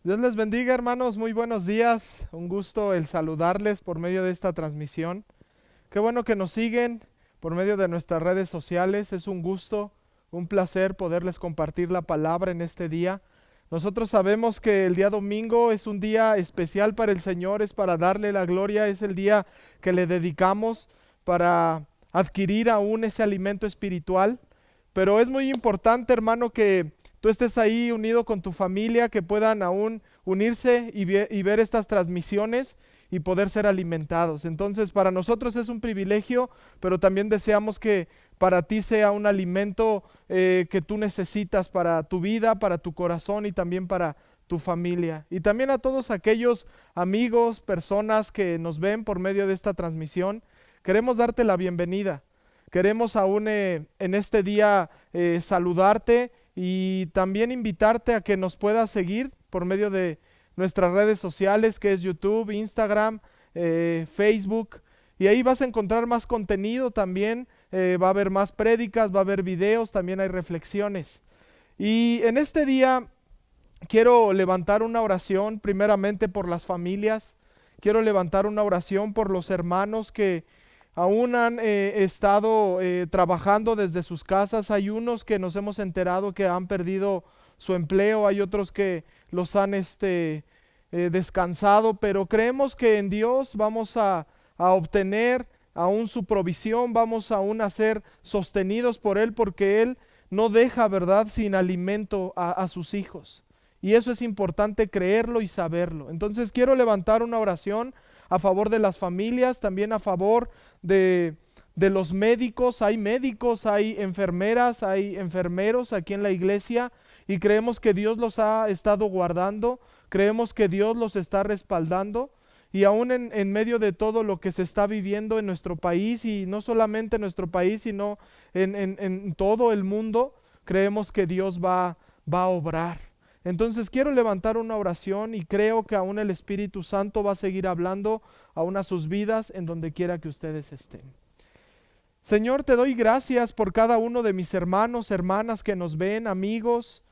Dios les bendiga, hermanos, muy buenos días. Un gusto el saludarles por medio de esta transmisión. Qué bueno que nos siguen por medio de nuestras redes sociales. Es un gusto, un placer poderles compartir la palabra en este día. Nosotros sabemos que el día domingo es un día especial para el Señor, es para darle la gloria, es el día que le dedicamos para adquirir aún ese alimento espiritual. Pero es muy importante, hermano, que tú estés ahí unido con tu familia, que puedan aún unirse y ver estas transmisiones y poder ser alimentados. Entonces, para nosotros es un privilegio, pero también deseamos que para ti sea un alimento que tú necesitas para tu vida, para tu corazón y también para tu familia. Y también a todos aquellos amigos, personas que nos ven por medio de esta transmisión, queremos darte la bienvenida. Queremos aún en este día saludarte y también invitarte a que nos puedas seguir por medio de nuestras redes sociales, que es YouTube, Instagram, Facebook. Y ahí vas a encontrar más contenido también. Va a haber más prédicas, va a haber videos, también hay reflexiones. Y en este día quiero levantar una oración primeramente por las familias. Quiero levantar una oración por los hermanos que aún han estado trabajando desde sus casas. Hay unos que nos hemos enterado que han perdido su empleo, hay otros que los han descansado, pero creemos que en Dios vamos a obtener aún su provisión, vamos aún a ser sostenidos por Él, porque Él no deja, ¿verdad?, sin alimento a sus hijos. Y eso es importante creerlo y saberlo. Entonces quiero levantar una oración a favor de las familias, también a favor de los médicos, hay enfermeras, hay enfermeros aquí en la iglesia y creemos que Dios los ha estado guardando, creemos que Dios los está respaldando y aún en medio de todo lo que se está viviendo en nuestro país y no solamente en nuestro país, sino en todo el mundo, creemos que Dios va a obrar. Entonces quiero levantar una oración y creo que aún el Espíritu Santo va a seguir hablando aún a sus vidas en donde quiera que ustedes estén. Señor, te doy gracias por cada uno de mis hermanos, hermanas que nos ven, amigos,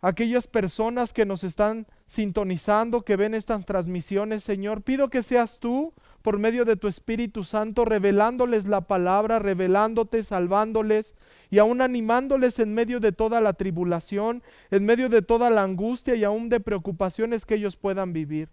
aquellas personas que nos están sintonizando, que ven estas transmisiones, Señor. Pido que seas tú, por medio de tu Espíritu Santo, revelándoles la palabra, revelándote, salvándoles y aún animándoles en medio de toda la tribulación, en medio de toda la angustia y aún de preocupaciones que ellos puedan vivir.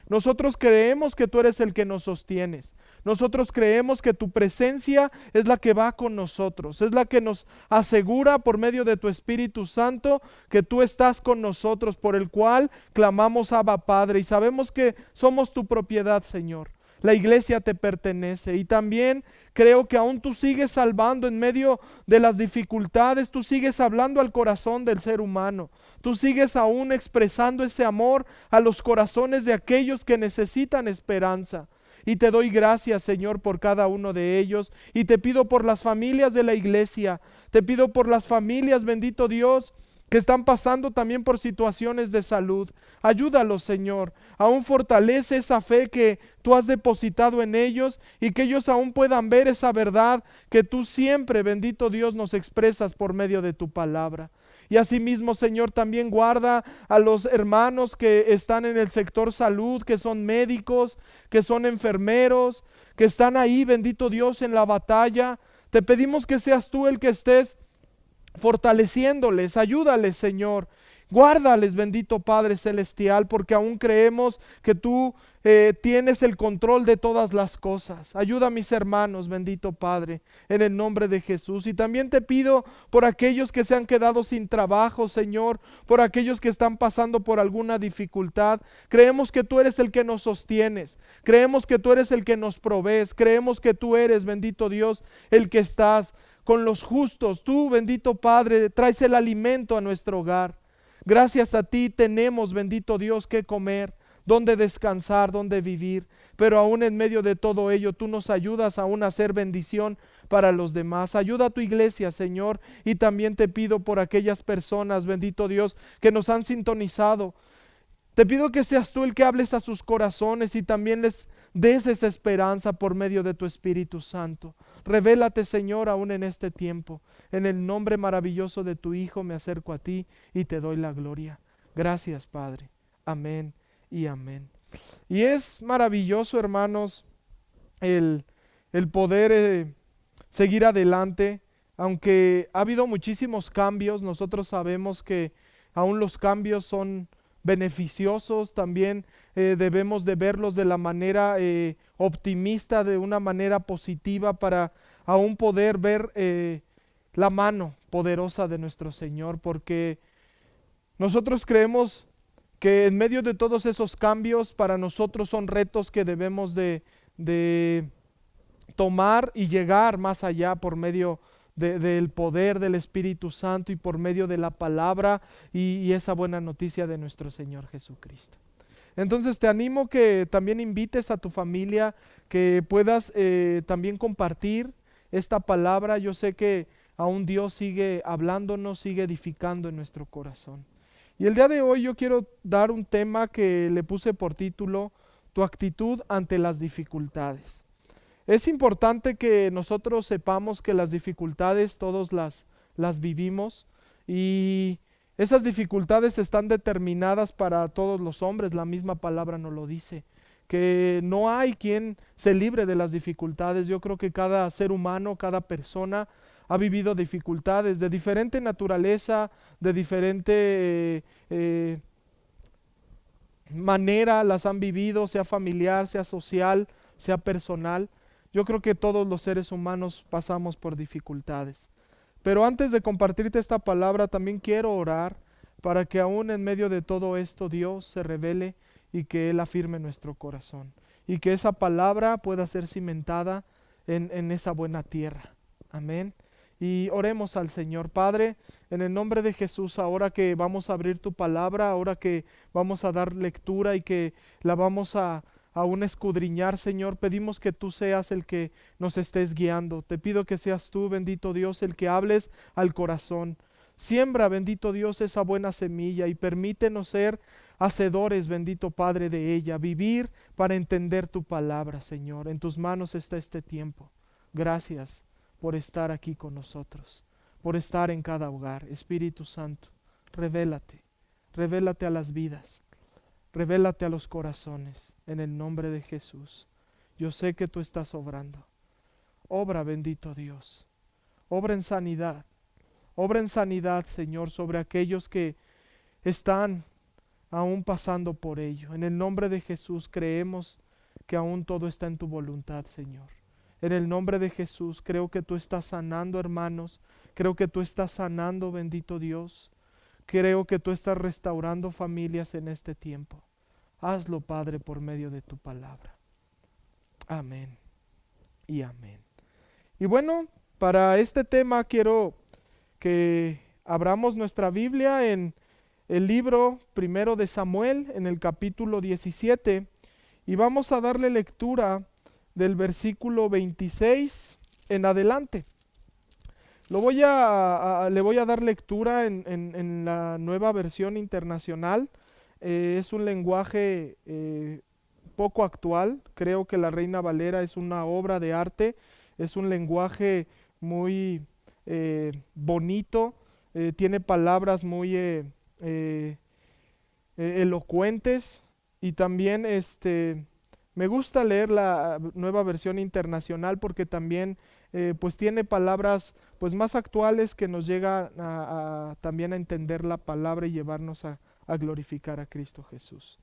Nosotros creemos que tú eres el que nos sostienes. Nosotros creemos que tu presencia es la que va con nosotros, es la que nos asegura por medio de tu Espíritu Santo que tú estás con nosotros, por el cual clamamos Abba Padre y sabemos que somos tu propiedad, Señor. La iglesia te pertenece y también creo que aún tú sigues salvando en medio de las dificultades, tú sigues hablando al corazón del ser humano, tú sigues aún expresando ese amor a los corazones de aquellos que necesitan esperanza. Y te doy gracias, Señor, por cada uno de ellos. Y te pido por las familias de la iglesia. Te pido por las familias, bendito Dios, que están pasando también por situaciones de salud. Ayúdalos, Señor. Aún fortalece esa fe que tú has depositado en ellos y que ellos aún puedan ver esa verdad que tú siempre, bendito Dios, nos expresas por medio de tu palabra. Y asimismo, Señor, también guarda a los hermanos que están en el sector salud, que son médicos, que son enfermeros, que están ahí, bendito Dios, en la batalla. Te pedimos que seas tú el que estés fortaleciéndoles, ayúdales, Señor. Guárdales, bendito Padre Celestial, porque aún creemos que tú tienes el control de todas las cosas. Ayuda a mis hermanos, bendito Padre, en el nombre de Jesús. Y también te pido por aquellos que se han quedado sin trabajo, Señor, por aquellos que están pasando por alguna dificultad. Creemos que tú eres el que nos sostienes, creemos que tú eres el que nos provees, creemos que tú eres, bendito Dios, el que estás con los justos. Tú, bendito Padre, traes el alimento a nuestro hogar. Gracias a ti tenemos, bendito Dios, que comer, donde descansar, donde vivir. Pero aún en medio de todo ello, tú nos ayudas aún a hacer bendición para los demás. Ayuda a tu iglesia, Señor. Y también te pido por aquellas personas, bendito Dios, que nos han sintonizado. Te pido que seas tú el que hables a sus corazones y también les des esa esperanza por medio de tu Espíritu Santo. Revélate, Señor, aún en este tiempo. En el nombre maravilloso de tu Hijo me acerco a ti y te doy la gloria. Gracias, Padre. Amén y amén. Y es maravilloso, hermanos, el, el poder seguir adelante. Aunque ha habido muchísimos cambios, nosotros sabemos que aún los cambios son beneficiosos. También debemos de verlos de la manera optimista, de una manera positiva, para aún poder ver la mano poderosa de nuestro Señor, porque nosotros creemos que en medio de todos esos cambios, para nosotros son retos que debemos de tomar y llegar más allá por medio del poder del Espíritu Santo y por medio de la palabra y esa buena noticia de nuestro Señor Jesucristo. Entonces te animo que también invites a tu familia, que puedas también compartir esta palabra. Yo sé que aún Dios sigue hablándonos, sigue edificando en nuestro corazón. Y el día de hoy yo quiero dar un tema que le puse por título: tu actitud ante las dificultades. Es importante que nosotros sepamos que las dificultades todos las vivimos, y esas dificultades están determinadas para todos los hombres. La misma palabra nos lo dice, que no hay quien se libre de las dificultades. Yo creo que cada ser humano, cada persona ha vivido dificultades de diferente naturaleza, de diferente manera las han vivido, sea familiar, sea social, sea personal. Yo creo que todos los seres humanos pasamos por dificultades. Pero antes de compartirte esta palabra, también quiero orar para que aún en medio de todo esto Dios se revele y que Él afirme nuestro corazón, y que esa palabra pueda ser cimentada en esa buena tierra. Amén. Y oremos al Señor. Padre, en el nombre de Jesús, ahora que vamos a abrir tu palabra, ahora que vamos a dar lectura y que la vamos a aún escudriñar, Señor, pedimos que tú seas el que nos estés guiando. Te pido que seas tú, bendito Dios, el que hables al corazón. Siembra, bendito Dios, esa buena semilla y permítenos ser hacedores, bendito Padre, de ella. Vivir para entender tu palabra, Señor. En tus manos está este tiempo. Gracias por estar aquí con nosotros, por estar en cada hogar. Espíritu Santo, revélate, revélate a las vidas, revélate a los corazones, en el nombre de Jesús. Yo sé que tú estás obrando. Obra, bendito Dios. Obra en sanidad, Señor, sobre aquellos que están aún pasando por ello. En el nombre de Jesús creemos que aún todo está en tu voluntad, Señor. En el nombre de Jesús creo que tú estás sanando, hermanos. Creo que tú estás sanando, bendito Dios. Creo que tú estás restaurando familias en este tiempo. Hazlo, Padre, por medio de tu palabra. Amén y amén. Y bueno, para este tema quiero que abramos nuestra Biblia en el libro primero de Samuel, en el capítulo 17, y vamos a darle lectura del versículo 26 en adelante. Le voy a dar lectura en la Nueva Versión Internacional. Es un lenguaje poco actual. Creo que la Reina Valera es una obra de arte. Es un lenguaje muy bonito. Tiene palabras muy elocuentes. Y también me gusta leer la Nueva Versión Internacional porque también pues tiene palabras pues más actuales que nos llegan también a entender la palabra y llevarnos a glorificar a Cristo Jesús.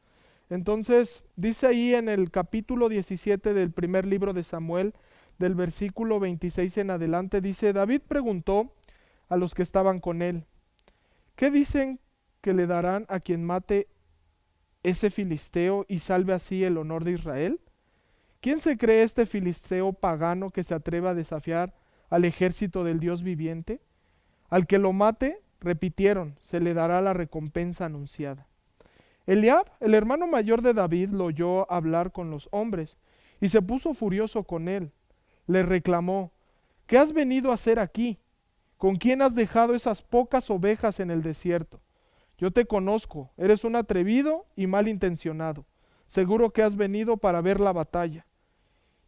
Entonces dice ahí en el capítulo 17 del primer libro de Samuel, del versículo 26 en adelante, dice: David preguntó a los que estaban con él: ¿qué dicen que le darán a quien mate ese filisteo y salve así el honor de Israel? ¿Quién se cree este filisteo pagano que se atreva a desafiar al ejército del Dios viviente? Al que lo mate, repitieron, se le dará la recompensa anunciada. Eliab, el hermano mayor de David, lo oyó hablar con los hombres y se puso furioso con él. Le reclamó: ¿qué has venido a hacer aquí? ¿Con quién has dejado esas pocas ovejas en el desierto? Yo te conozco, eres un atrevido y malintencionado. Seguro que has venido para ver la batalla.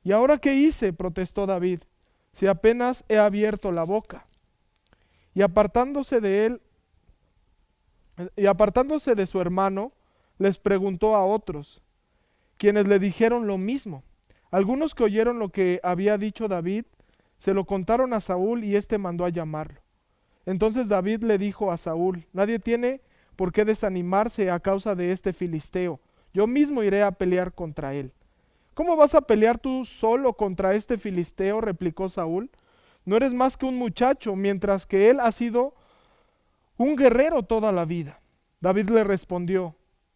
¿Y ahora qué hice?, protestó David, si apenas he abierto la boca. Y apartándose de su hermano, les preguntó a otros, quienes le dijeron lo mismo. Algunos que oyeron lo que había dicho David, se lo contaron a Saúl y éste mandó a llamarlo. Entonces David le dijo a Saúl, nadie tiene por qué desanimarse a causa de este filisteo. Yo mismo iré a pelear contra él. ¿Cómo vas a pelear tú solo contra este filisteo?, replicó Saúl. No eres más que un muchacho, mientras que él ha sido un guerrero toda la vida. David le respondió,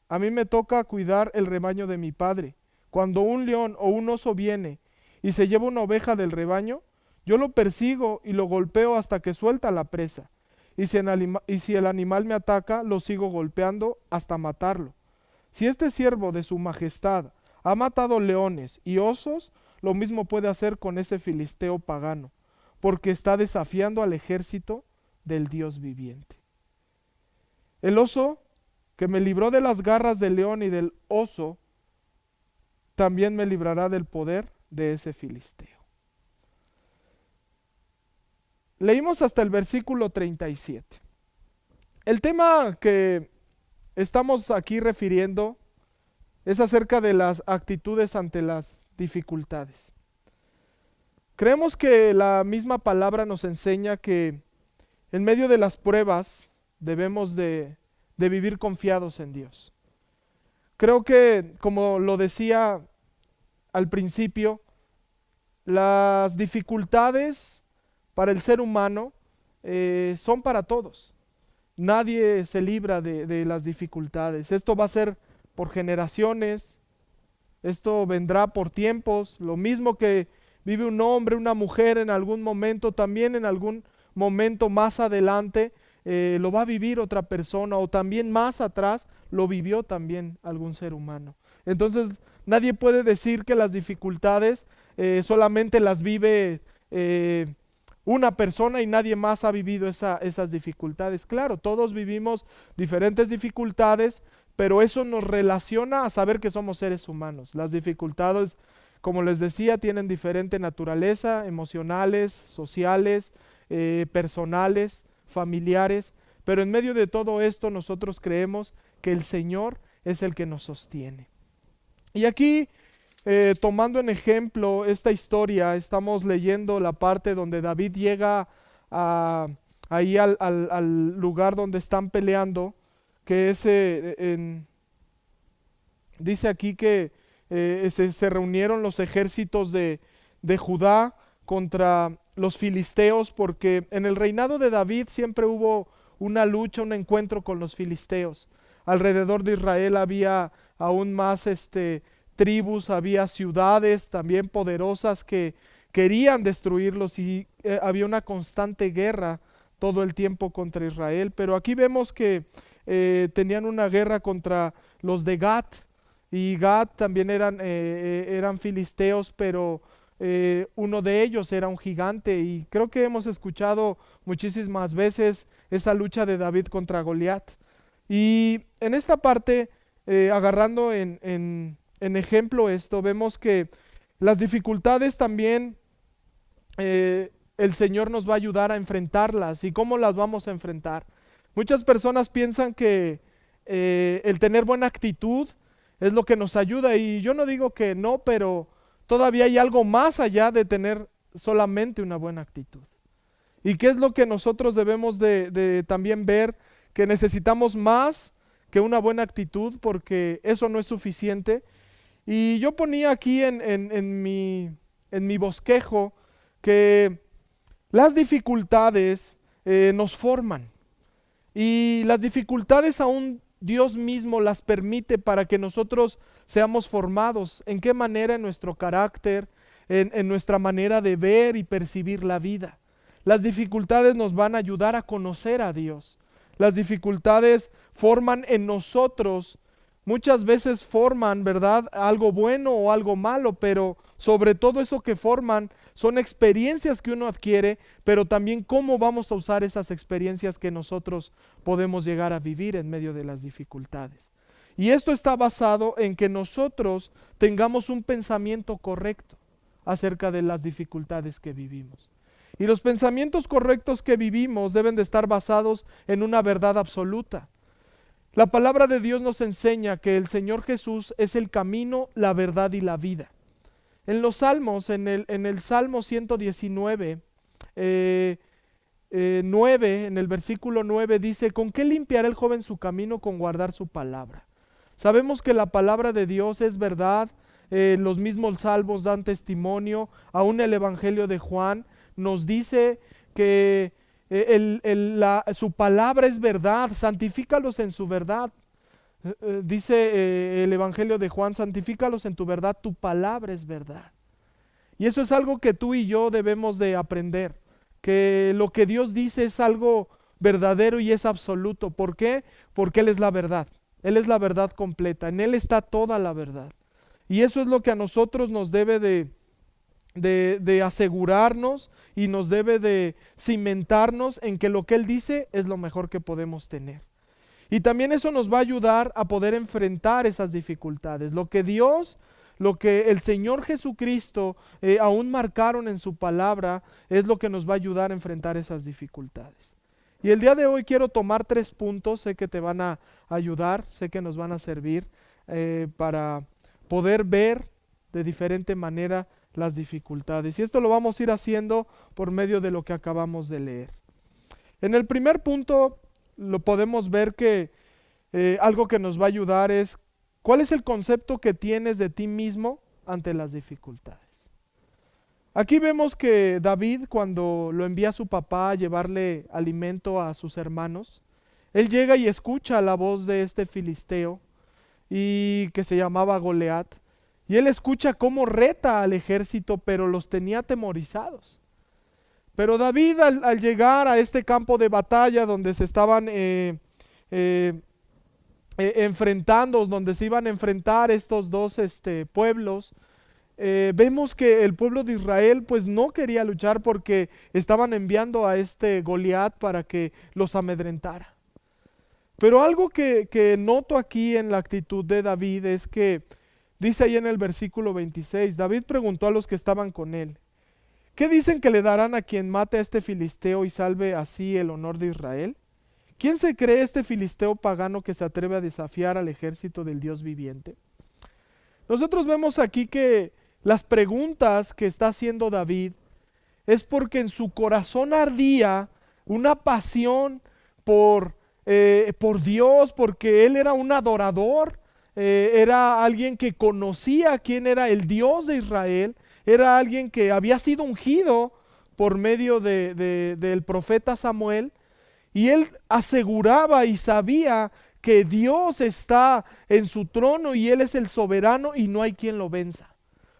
a mí me toca cuidar el rebaño de mi padre. Cuando un león o un oso viene y se lleva una oveja del rebaño, yo lo persigo y lo golpeo hasta que suelta la presa. Y si el animal me ataca, lo sigo golpeando hasta matarlo. Si este siervo de su majestad ha matado leones y osos, lo mismo puede hacer con ese filisteo pagano, porque está desafiando al ejército del Dios viviente. El oso que me libró de las garras del león y del oso, también me librará del poder de ese filisteo. Leímos hasta el versículo 37. El tema que estamos aquí refiriendo es acerca de las actitudes ante las dificultades. Creemos que la misma palabra nos enseña que en medio de las pruebas debemos de vivir confiados en Dios. Creo que, como lo decía al principio, las dificultades para el ser humano son para todos. Nadie se libra de las dificultades. Esto va a ser por generaciones, esto vendrá por tiempos. Lo mismo que vive un hombre, una mujer en algún momento, también en algún momento más adelante lo va a vivir otra persona, o también más atrás lo vivió también algún ser humano. Entonces nadie puede decir que las dificultades solamente las vive una persona y nadie más ha vivido esas dificultades. Claro, todos vivimos diferentes dificultades, pero eso nos relaciona a saber que somos seres humanos. Las dificultades, como les decía, tienen diferente naturaleza, emocionales, sociales, personales, familiares, pero en medio de todo esto nosotros creemos que el Señor es el que nos sostiene. Y aquí, tomando en ejemplo esta historia, estamos leyendo la parte donde David llega ahí al lugar donde están peleando, que es, dice aquí que se reunieron los ejércitos de Judá contra los filisteos, porque en el reinado de David siempre hubo una lucha, un encuentro con los filisteos. Alrededor de Israel había aún más tribus, había ciudades también poderosas que querían destruirlos y había una constante guerra todo el tiempo contra Israel. Pero aquí vemos que tenían una guerra contra los de Gat, y Gat también eran filisteos, pero uno de ellos era un gigante, y creo que hemos escuchado muchísimas veces esa lucha de David contra Goliat. Y en esta parte, agarrando en ejemplo esto, vemos que las dificultades también el Señor nos va a ayudar a enfrentarlas. ¿Y cómo las vamos a enfrentar? Muchas personas piensan que el tener buena actitud es lo que nos ayuda, y yo no digo que no, pero todavía hay algo más allá de tener solamente una buena actitud. ¿Y qué es lo que nosotros debemos de también ver? Que necesitamos más que una buena actitud, porque eso no es suficiente. Y yo ponía aquí en mi bosquejo que las dificultades nos forman, y las dificultades aún Dios mismo las permite para que nosotros seamos formados. ¿En qué manera? En nuestro carácter, en nuestra manera de ver y percibir la vida. Las dificultades nos van a ayudar a conocer a Dios. Las dificultades forman en nosotros, muchas veces forman, ¿verdad?, algo bueno o algo malo, pero sobre todo eso que forman son experiencias que uno adquiere, pero también cómo vamos a usar esas experiencias que nosotros podemos llegar a vivir en medio de las dificultades. Y esto está basado en que nosotros tengamos un pensamiento correcto acerca de las dificultades que vivimos. Y los pensamientos correctos que vivimos deben de estar basados en una verdad absoluta. La palabra de Dios nos enseña que el Señor Jesús es el camino, la verdad y la vida. En los Salmos, en el Salmo 119, 9, en el versículo 9 dice: ¿con qué limpiará el joven su camino? Con guardar su palabra. Sabemos que la palabra de Dios es verdad. Los mismos salmos dan testimonio. Aún el Evangelio de Juan nos dice que su palabra es verdad. Santifícalos en su verdad. Dice el Evangelio de Juan: santifícalos en tu verdad, tu palabra es verdad. Y eso es algo que tú y yo debemos de aprender, que lo que Dios dice es algo verdadero y es absoluto. ¿Por qué? Porque Él es la verdad. Él es la verdad completa. En Él está toda la verdad. Y eso es lo que a nosotros nos debe de asegurarnos y nos debe de cimentarnos en que lo que Él dice es lo mejor que podemos tener. Y también eso nos va a ayudar a poder enfrentar esas dificultades. Lo que el Señor Jesucristo aún marcaron en su palabra es lo que nos va a ayudar a enfrentar esas dificultades. Y el día de hoy quiero tomar 3 puntos, sé que te van a ayudar, sé que nos van a servir para poder ver de diferente manera las dificultades. Y esto lo vamos a ir haciendo por medio de lo que acabamos de leer. En el primer punto lo podemos ver que algo que nos va a ayudar es: ¿cuál es el concepto que tienes de ti mismo ante las dificultades? Aquí vemos que David, cuando lo envía a su papá a llevarle alimento a sus hermanos, él llega y escucha la voz de este filisteo y que se llamaba Goliat, y él escucha cómo reta al ejército, pero los tenía atemorizados. Pero David, al llegar a este campo de batalla donde se estaban enfrentando, donde se iban a enfrentar estos dos pueblos, vemos que el pueblo de Israel pues no quería luchar porque estaban enviando a este Goliat para que los amedrentara. Pero algo que noto aquí en la actitud de David es que dice ahí en el versículo 26, David preguntó a los que estaban con él: ¿qué dicen que le darán a quien mate a este filisteo y salve así el honor de Israel? ¿Quién se cree este filisteo pagano que se atreve a desafiar al ejército del Dios viviente? Nosotros vemos aquí que las preguntas que está haciendo David es porque en su corazón ardía una pasión por Dios, porque él era un adorador, era alguien que conocía quién era el Dios de Israel, era alguien que había sido ungido por medio del profeta Samuel, y él aseguraba y sabía que Dios está en su trono y Él es el soberano y no hay quien lo venza,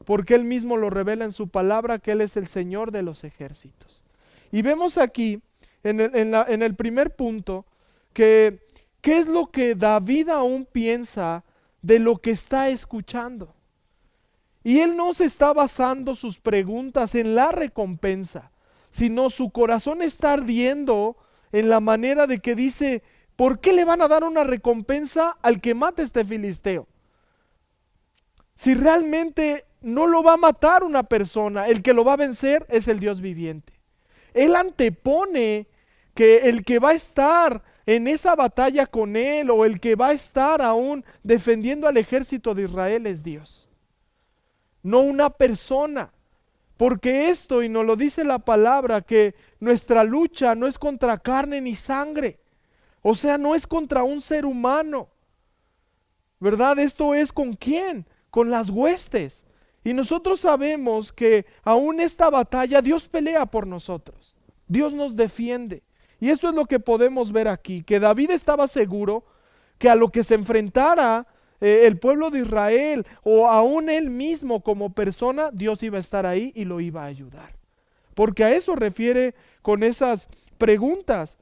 porque Él mismo lo revela en su palabra que Él es el Señor de los ejércitos. Y vemos aquí en el primer punto que qué es lo que David aún piensa de lo que está escuchando. Y él no se está basando sus preguntas en la recompensa, sino su corazón está ardiendo en la manera de que dice: ¿por qué le van a dar una recompensa al que mate a este filisteo? Si realmente no lo va a matar una persona, el que lo va a vencer es el Dios viviente. Él antepone que el que va a estar en esa batalla con él, o el que va a estar aún defendiendo al ejército de Israel, es Dios, no una persona. Porque esto, y nos lo dice la palabra, que nuestra lucha no es contra carne ni sangre, o sea, no es contra un ser humano, ¿verdad? Esto es ¿con quién? Con las huestes. Y nosotros sabemos que aún esta batalla Dios pelea por nosotros, Dios nos defiende. Y esto es lo que podemos ver aquí, que David estaba seguro que a lo que se enfrentara el pueblo de Israel, o aún él mismo como persona, Dios iba a estar ahí y lo iba a ayudar. Porque a eso refiere con esas preguntas.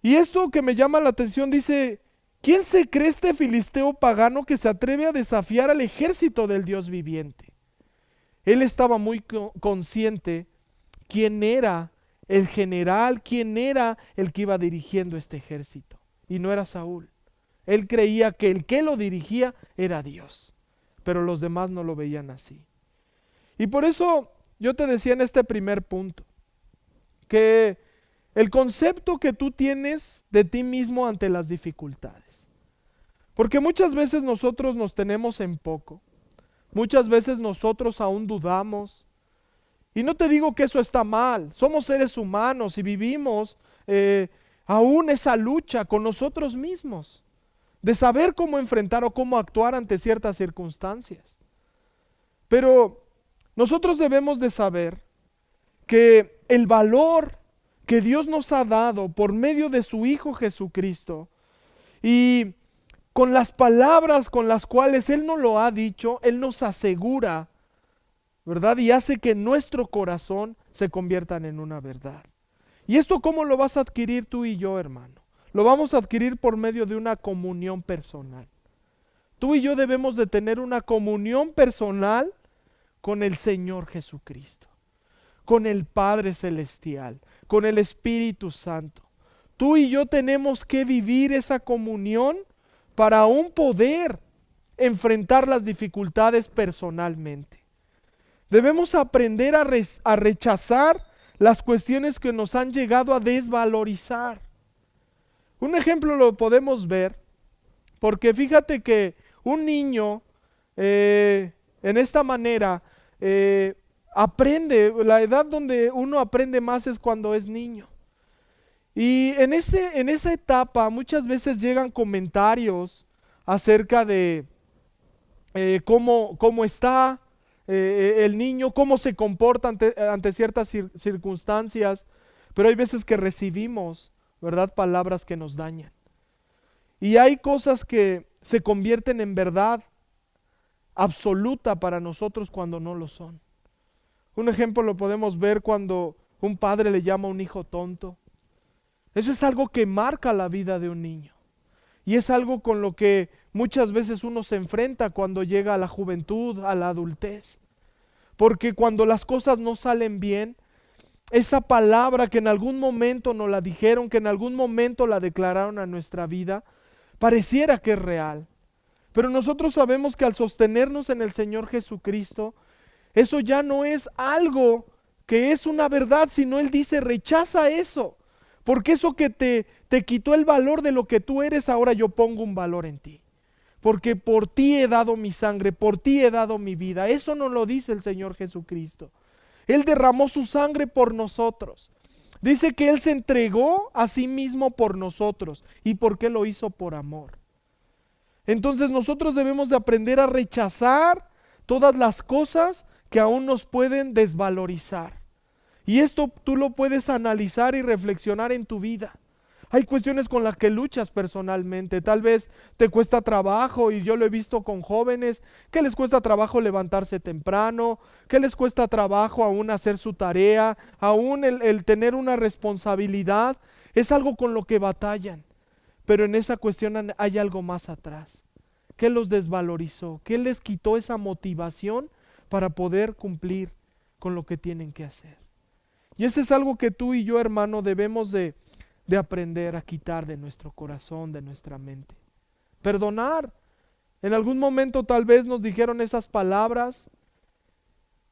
Y esto que me llama la atención, dice: ¿quién se cree este filisteo pagano que se atreve a desafiar al ejército del Dios viviente? Él estaba muy consciente quién era el general, quién era el que iba dirigiendo este ejército. Y no era Saúl. Él creía que el que lo dirigía era Dios, pero los demás no lo veían así. Y por eso yo te decía en este primer punto, que el concepto que tú tienes de ti mismo ante las dificultades, Porque muchas veces nosotros nos tenemos en poco. Muchas veces nosotros aún dudamos. Y no te digo que eso está mal. Somos seres humanos y vivimos aún esa lucha con nosotros mismos. De saber cómo enfrentar o cómo actuar ante ciertas circunstancias. Pero nosotros debemos de saber que el valor que Dios nos ha dado por medio de su Hijo Jesucristo y con las palabras con las cuales Él nos lo ha dicho, Él nos asegura, ¿verdad? Y hace que nuestro corazón se conviertan en una verdad. ¿Y esto cómo lo vas a adquirir tú y yo, hermano? Lo vamos a adquirir por medio de una comunión personal. Tú y yo debemos de tener una comunión personal con el Señor Jesucristo, con el Padre Celestial, con el Espíritu Santo. Tú y yo tenemos que vivir esa comunión para aún poder enfrentar las dificultades personalmente. Debemos aprender a rechazar las cuestiones que nos han llegado a desvalorizar. Un ejemplo lo podemos ver, porque fíjate que un niño en esta manera aprende, la edad donde uno aprende más es cuando es niño. Y en esa etapa muchas veces llegan comentarios acerca de cómo está el niño, cómo se comporta ante ciertas circunstancias, pero hay veces que recibimos, ¿verdad?, palabras que nos dañan. Y hay cosas que se convierten en verdad absoluta para nosotros cuando no lo son. Un ejemplo lo podemos ver cuando un padre le llama a un hijo tonto. Eso es algo que marca la vida de un niño. Y es algo con lo que muchas veces uno se enfrenta cuando llega a la juventud, a la adultez. Porque cuando las cosas no salen bien, esa palabra que en algún momento nos la dijeron, que en algún momento la declararon a nuestra vida, pareciera que es real. Pero nosotros sabemos que al sostenernos en el Señor Jesucristo, eso ya no es algo que es una verdad, sino Él dice, rechaza eso. Porque eso que te quitó el valor de lo que tú eres, ahora yo pongo un valor en ti. Porque por ti he dado mi sangre, por ti he dado mi vida. Eso nos lo dice el Señor Jesucristo. Él derramó su sangre por nosotros. Dice que Él se entregó a sí mismo por nosotros. ¿Y por qué lo hizo? Por amor. Entonces nosotros debemos de aprender a rechazar todas las cosas que aún nos pueden desvalorizar. Y esto tú lo puedes analizar y reflexionar en tu vida. Hay cuestiones con las que luchas personalmente. Tal vez te cuesta trabajo, y yo lo he visto con jóvenes, que les cuesta trabajo levantarse temprano, que les cuesta trabajo aún hacer su tarea, aún el tener una responsabilidad. Es algo con lo que batallan. Pero en esa cuestión hay algo más atrás. ¿Qué los desvalorizó? ¿Qué les quitó esa motivación para poder cumplir con lo que tienen que hacer? Y eso es algo que tú y yo, hermano, debemos de aprender a quitar de nuestro corazón, de nuestra mente. Perdonar. En algún momento tal vez nos dijeron esas palabras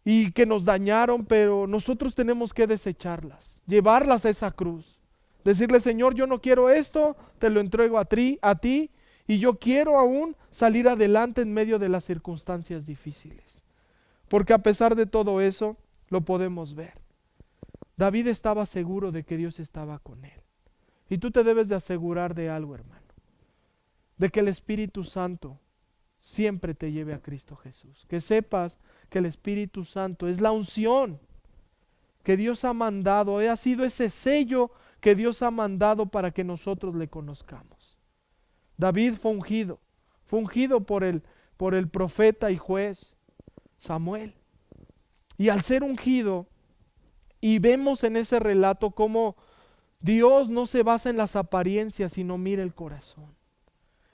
y que nos dañaron, pero nosotros tenemos que desecharlas, llevarlas a esa cruz. Decirle, Señor, yo no quiero esto, te lo entrego a ti, y yo quiero aún salir adelante en medio de las circunstancias difíciles. Porque a pesar de todo eso, lo podemos ver. David estaba seguro de que Dios estaba con él. Y tú te debes de asegurar de algo, hermano. De que el Espíritu Santo siempre te lleve a Cristo Jesús. Que sepas que el Espíritu Santo es la unción que Dios ha mandado. Ha sido ese sello que Dios ha mandado para que nosotros le conozcamos. David fue ungido por el profeta y juez Samuel. Y al ser ungido, y vemos en ese relato cómo Dios no se basa en las apariencias, sino mira el corazón.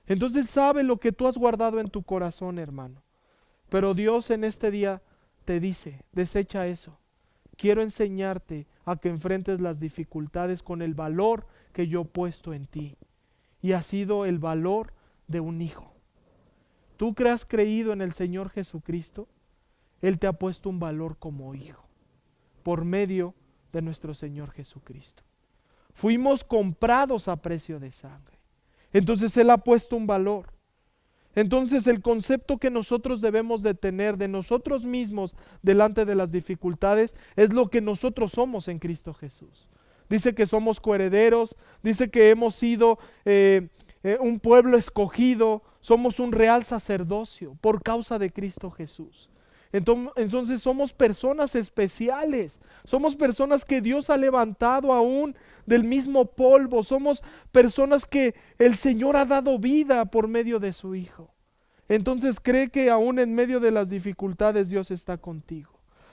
Entonces sabe lo que tú has guardado en tu corazón, hermano. Pero Dios en este día te dice, desecha eso. Quiero enseñarte a que enfrentes las dificultades con el valor que yo he puesto en ti. Y ha sido el valor de un hijo. Tú que has creído en el Señor Jesucristo, Él te ha puesto un valor como hijo, por medio de nuestro Señor Jesucristo. Fuimos comprados a precio de sangre. Entonces Él ha puesto un valor. Entonces el concepto que nosotros debemos de tener de nosotros mismos delante de las dificultades es lo que nosotros somos en Cristo Jesús. Dice que somos coherederos, dice que hemos sido un pueblo escogido, somos un real sacerdocio por causa de Cristo Jesús. Entonces somos personas especiales, somos personas que Dios ha levantado aún del mismo polvo, somos personas que el Señor ha dado vida por medio de su Hijo. Entonces cree que aún en medio de las dificultades Dios está contigo.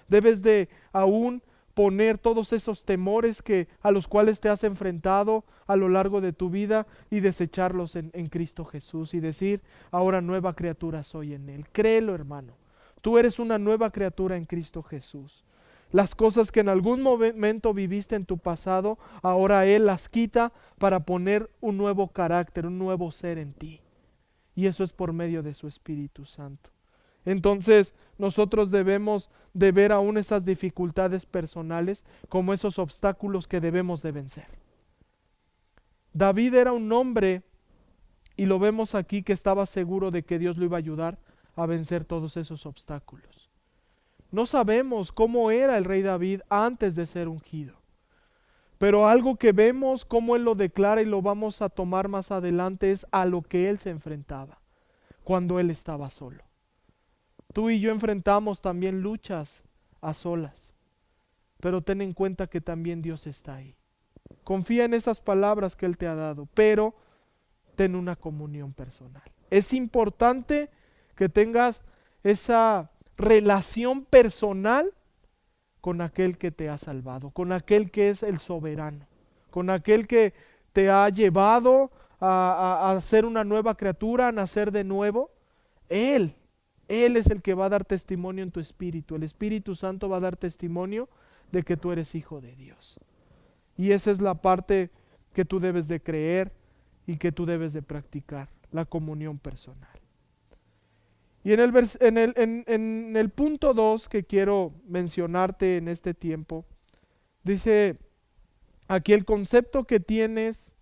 Debes de aún poner todos esos temores a los cuales te has enfrentado a lo largo de tu vida y desecharlos en Cristo Jesús y decir, ahora nueva criatura soy en Él. Créelo, hermano. Tú eres una nueva criatura en Cristo Jesús. Las cosas que en algún momento viviste en tu pasado, ahora Él las quita para poner un nuevo carácter, un nuevo ser en ti. Y eso es por medio de su Espíritu Santo. Entonces nosotros debemos de ver aún esas dificultades personales como esos obstáculos que debemos de vencer. David era un hombre, y lo vemos aquí, que estaba seguro de que Dios lo iba a ayudar a vencer todos esos obstáculos. No sabemos cómo era el rey David antes de ser ungido, pero algo que vemos cómo él lo declara y lo vamos a tomar más adelante es a lo que él se enfrentaba cuando él estaba solo. Tú y yo enfrentamos también luchas a solas, pero ten en cuenta que también Dios está ahí. Confía en esas palabras que Él te ha dado, pero ten una comunión personal. Es importante que tengas esa relación personal con aquel que te ha salvado, con aquel que es el soberano, con aquel que te ha llevado a ser una nueva criatura, a nacer de nuevo. Él es el que va a dar testimonio en tu espíritu. El Espíritu Santo va a dar testimonio de que tú eres hijo de Dios. Y esa es la parte que tú debes de creer y que tú debes de practicar, la comunión personal. Y en el punto 2 que quiero mencionarte en este tiempo, dice aquí el concepto que tienes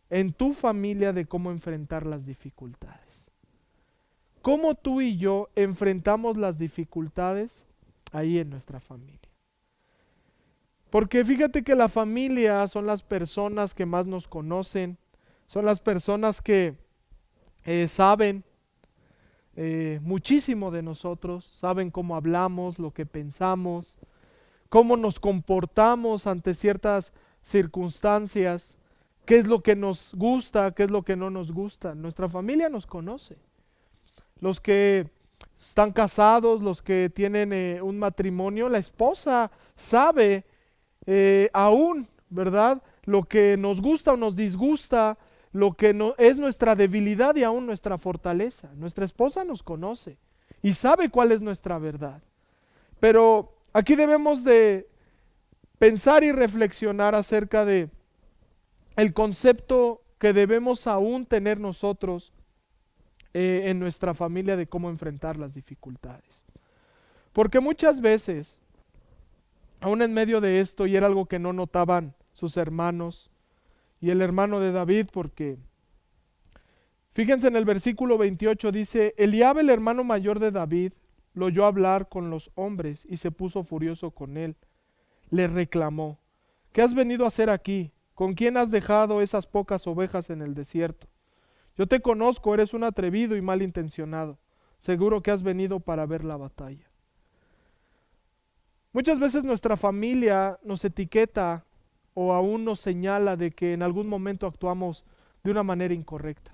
en tu familia de cómo enfrentar las dificultades. ¿Cómo tú y yo enfrentamos las dificultades ahí en nuestra familia? Porque fíjate que la familia son las personas que más nos conocen, son las personas que saben muchísimo de nosotros, saben cómo hablamos, lo que pensamos, cómo nos comportamos ante ciertas circunstancias, qué es lo que nos gusta, qué es lo que no nos gusta. Nuestra familia nos conoce. Los que están casados, los que tienen un matrimonio, la esposa sabe aún, ¿verdad? Lo que nos gusta o nos disgusta, lo que no, es nuestra debilidad y aún nuestra fortaleza. Nuestra esposa nos conoce y sabe cuál es nuestra verdad. Pero aquí debemos de pensar y reflexionar acerca de el concepto que debemos aún tener nosotros en nuestra familia de cómo enfrentar las dificultades. Porque muchas veces, aún en medio de esto, y era algo que no notaban sus hermanos y el hermano de David, porque fíjense en el versículo 28 dice, Eliab, el hermano mayor de David, lo oyó hablar con los hombres y se puso furioso con él. Le reclamó, ¿qué has venido a hacer aquí? ¿Con quién has dejado esas pocas ovejas en el desierto? Yo te conozco, eres un atrevido y malintencionado. Seguro que has venido para ver la batalla. Muchas veces nuestra familia nos etiqueta o aún nos señala de que en algún momento actuamos de una manera incorrecta.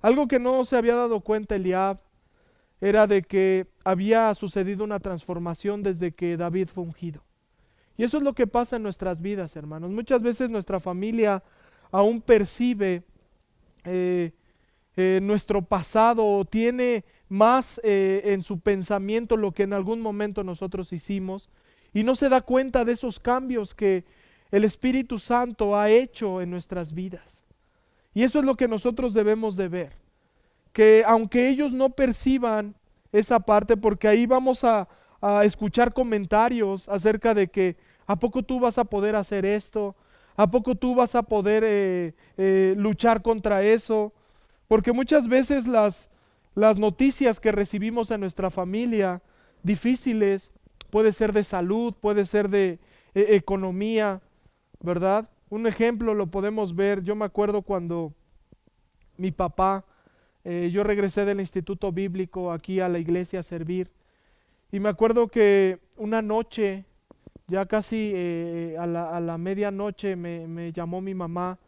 Algo que no se había dado cuenta Eliab era de que había sucedido una transformación desde que David fue ungido. Y eso es lo que pasa en nuestras vidas, hermanos. Muchas veces nuestra familia aún percibe nuestro pasado o tiene más en su pensamiento lo que en algún momento nosotros hicimos y no se da cuenta de esos cambios que el Espíritu Santo ha hecho en nuestras vidas. Y eso es lo que nosotros debemos de ver, que aunque ellos no perciban esa parte, porque ahí vamos a escuchar comentarios acerca de que ¿a poco tú vas a poder hacer esto? ¿A poco tú vas a poder luchar contra eso? Porque muchas veces las noticias que recibimos en nuestra familia, difíciles, puede ser de salud, puede ser de economía, ¿verdad? Un ejemplo lo podemos ver, yo me acuerdo cuando mi papá, yo regresé del instituto bíblico aquí a la iglesia a servir, y me acuerdo que una noche, ya casi a la medianoche, me llamó mi mamá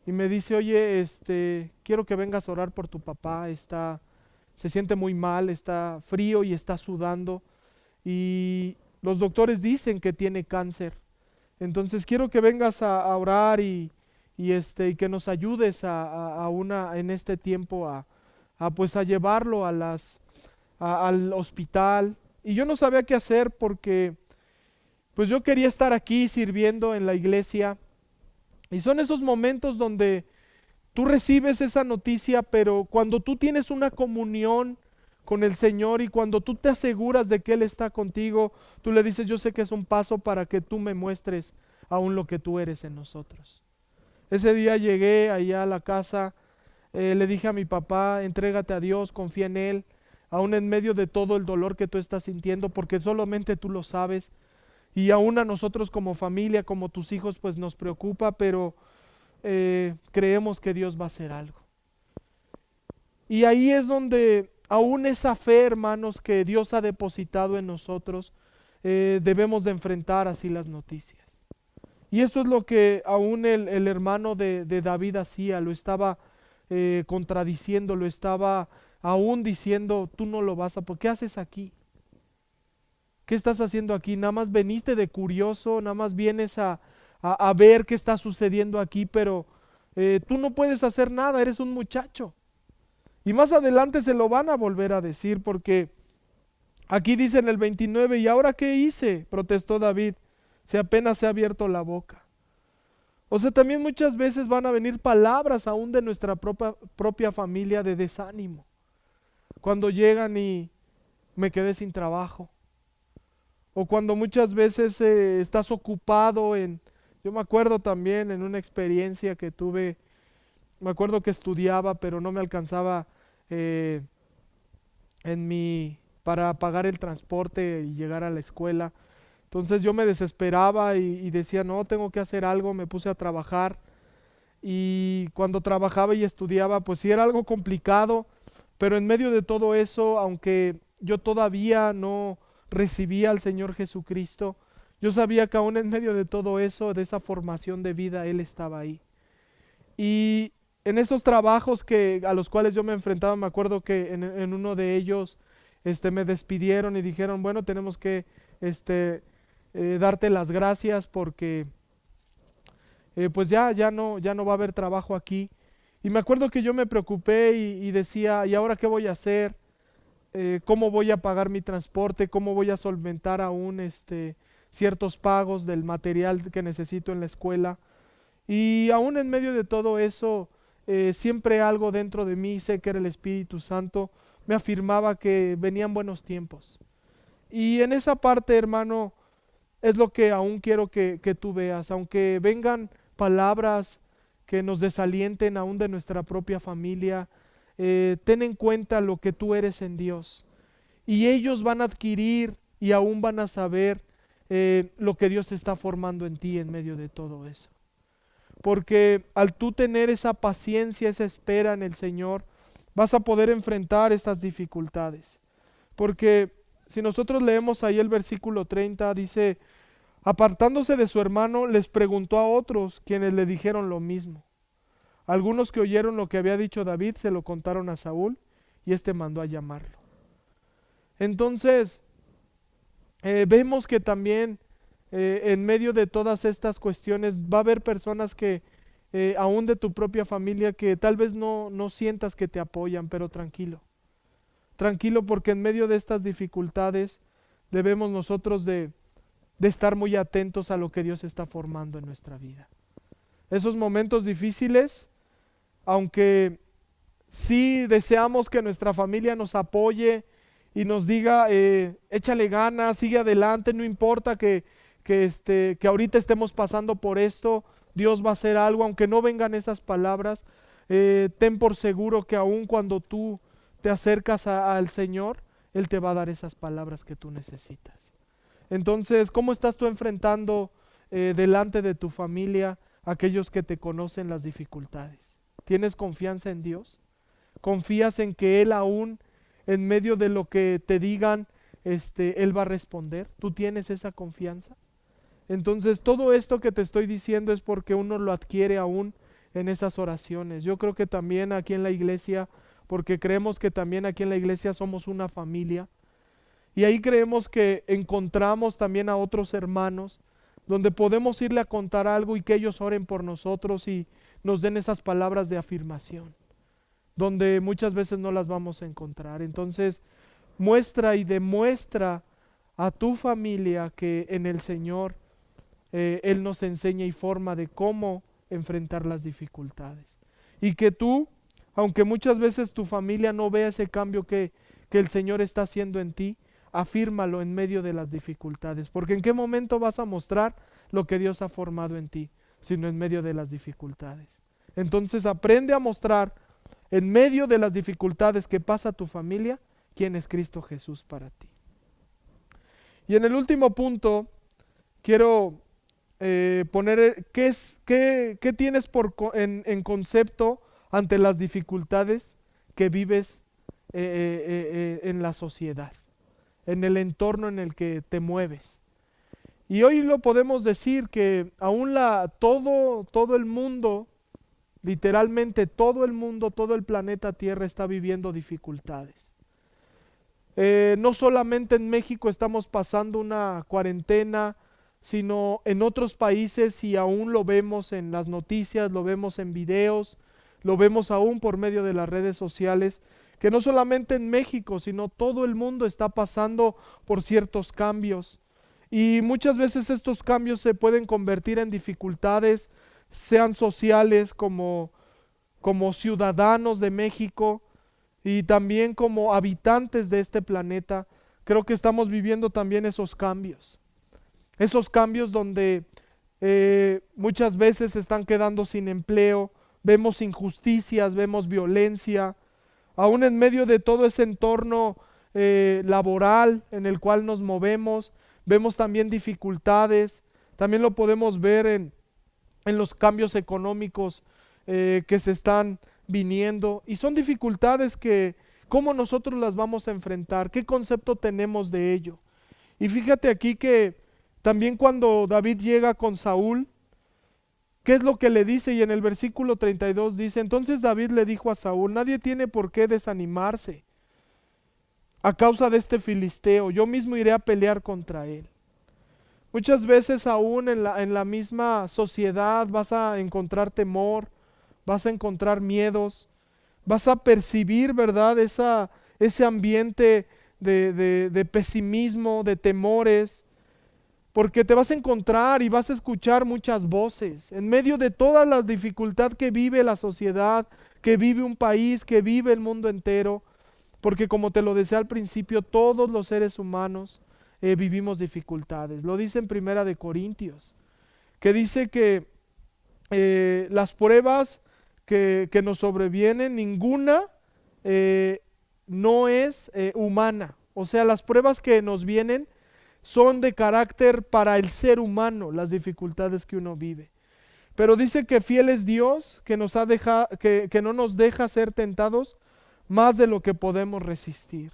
y me dice, oye, quiero que vengas a orar por tu papá, se siente muy mal, está frío y está sudando, y los doctores dicen que tiene cáncer. Entonces quiero que vengas a orar y que nos ayudes en este tiempo pues a llevarlo al hospital. Y yo no sabía qué hacer porque pues yo quería estar aquí sirviendo en la iglesia. Y son esos momentos donde tú recibes esa noticia, pero cuando tú tienes una comunión con el Señor y cuando tú te aseguras de que Él está contigo, tú le dices, yo sé que es un paso para que tú me muestres aún lo que tú eres en nosotros. Ese día llegué allá a la casa, le dije a mi papá, entrégate a Dios, confía en Él, aún en medio de todo el dolor que tú estás sintiendo, porque solamente tú lo sabes. Y aún a nosotros como familia, como tus hijos, pues nos preocupa, pero creemos que Dios va a hacer algo. Y ahí es donde aún esa fe, hermanos, que Dios ha depositado en nosotros, debemos de enfrentar así las noticias. Y esto es lo que aún el hermano de David hacía, lo estaba contradiciendo, lo estaba aún diciendo, tú no lo vas a, ¿qué haces aquí? ¿Qué estás haciendo aquí? Nada más veniste de curioso, nada más vienes a ver qué está sucediendo aquí, pero tú no puedes hacer nada, eres un muchacho. Y más adelante se lo van a volver a decir porque aquí dice en el 29, ¿y ahora qué hice? Protestó David, si apenas se ha abierto la boca. O sea, también muchas veces van a venir palabras aún de nuestra propia familia de desánimo. Cuando llegan y me quedé sin trabajo. O cuando muchas veces estás ocupado yo me acuerdo también en una experiencia que tuve, me acuerdo que estudiaba, pero no me alcanzaba eh, para pagar el transporte y llegar a la escuela. Entonces yo me desesperaba y decía, no, tengo que hacer algo, me puse a trabajar. Y cuando trabajaba y estudiaba, pues sí era algo complicado, pero en medio de todo eso, aunque yo todavía no recibía al Señor Jesucristo, yo sabía que aún en medio de todo eso, de esa formación de vida, Él estaba ahí. Y en esos trabajos a los cuales yo me enfrentaba, me acuerdo que en uno de ellos me despidieron y dijeron, bueno, tenemos que darte las gracias porque pues ya no va a haber trabajo aquí. Y me acuerdo que yo me preocupé y decía, ¿y ahora qué voy a hacer? ¿Cómo voy a pagar mi transporte? ¿Cómo voy a solventar aún ciertos pagos del material que necesito en la escuela? Y aún en medio de todo eso, siempre algo dentro de mí, sé que era el Espíritu Santo, me afirmaba que venían buenos tiempos. Y en esa parte, hermano, es lo que aún quiero que tú veas, aunque vengan palabras que nos desalienten aún de nuestra propia familia, ten en cuenta lo que tú eres en Dios. Y ellos van a adquirir y aún van a saber lo que Dios está formando en ti en medio de todo eso. Porque al tú tener esa paciencia, esa espera en el Señor, vas a poder enfrentar estas dificultades. Porque si nosotros leemos ahí el versículo 30, dice, apartándose de su hermano, les preguntó a otros, quienes le dijeron lo mismo. Algunos que oyeron lo que había dicho David se lo contaron a Saúl y éste mandó a llamarlo. Entonces, vemos que también en medio de todas estas cuestiones va a haber personas que aún de tu propia familia que tal vez no sientas que te apoyan, pero tranquilo. Tranquilo porque en medio de estas dificultades debemos nosotros de estar muy atentos a lo que Dios está formando en nuestra vida. Esos momentos difíciles, aunque sí deseamos que nuestra familia nos apoye y nos diga, échale ganas, sigue adelante, no importa que ahorita estemos pasando por esto, Dios va a hacer algo, aunque no vengan esas palabras, ten por seguro que aun cuando tú te acercas al Señor, Él te va a dar esas palabras que tú necesitas. Entonces, ¿cómo estás tú enfrentando delante de tu familia aquellos que te conocen las dificultades? ¿Tienes confianza en Dios? ¿Confías en que Él aún en medio de lo que te digan, Él va a responder? ¿Tú tienes esa confianza? Entonces, todo esto que te estoy diciendo es porque uno lo adquiere aún en esas oraciones. Yo creo que también aquí en la iglesia, porque creemos que también aquí en la iglesia somos una familia, y ahí creemos que encontramos también a otros hermanos, donde podemos irle a contar algo y que ellos oren por nosotros y nos den esas palabras de afirmación, donde muchas veces no las vamos a encontrar. Entonces, muestra y demuestra a tu familia que en el Señor Él nos enseña y forma de cómo enfrentar las dificultades. Y que tú, aunque muchas veces tu familia no vea ese cambio que el Señor está haciendo en ti, afírmalo en medio de las dificultades. Porque ¿en qué momento vas a mostrar lo que Dios ha formado en ti? Sino en medio de las dificultades. Entonces aprende a mostrar en medio de las dificultades que pasa tu familia, quién es Cristo Jesús para ti. Y en el último punto, quiero poner qué tienes en concepto ante las dificultades que vives en la sociedad, en el entorno en el que te mueves. Y hoy lo podemos decir que aún todo el mundo, literalmente todo el mundo, todo el planeta Tierra está viviendo dificultades. No solamente en México estamos pasando una cuarentena, sino en otros países, y aún lo vemos en las noticias, lo vemos en videos, lo vemos aún por medio de las redes sociales, que no solamente en México, sino todo el mundo está pasando por ciertos cambios. Y muchas veces estos cambios se pueden convertir en dificultades, sean sociales como ciudadanos de México y también como habitantes de este planeta. Creo que estamos viviendo también esos cambios. Esos cambios donde muchas veces se están quedando sin empleo, vemos injusticias, vemos violencia, aún en medio de todo ese entorno laboral en el cual nos movemos, vemos también dificultades. También lo podemos ver en los cambios económicos que se están viniendo, y son dificultades que, ¿cómo nosotros las vamos a enfrentar? ¿Qué concepto tenemos de ello? Y fíjate aquí que también cuando David llega con Saúl, ¿qué es lo que le dice? Y en el versículo 32 dice: entonces David le dijo a Saúl: nadie tiene por qué desanimarse a causa de este filisteo, yo mismo iré a pelear contra él. Muchas veces aún en la misma sociedad vas a encontrar temor, vas a encontrar miedos, vas a percibir, ¿verdad?, ese ambiente de pesimismo, de temores, porque te vas a encontrar y vas a escuchar muchas voces en medio de toda la dificultad que vive la sociedad, que vive un país, que vive el mundo entero, porque como te lo decía al principio, todos los seres humanos vivimos dificultades. Lo dice en Primera de Corintios, que dice que las pruebas que nos sobrevienen, ninguna no es humana. O sea, las pruebas que nos vienen son de carácter para el ser humano, las dificultades que uno vive. Pero dice que fiel es Dios, que no nos deja ser tentados más de lo que podemos resistir.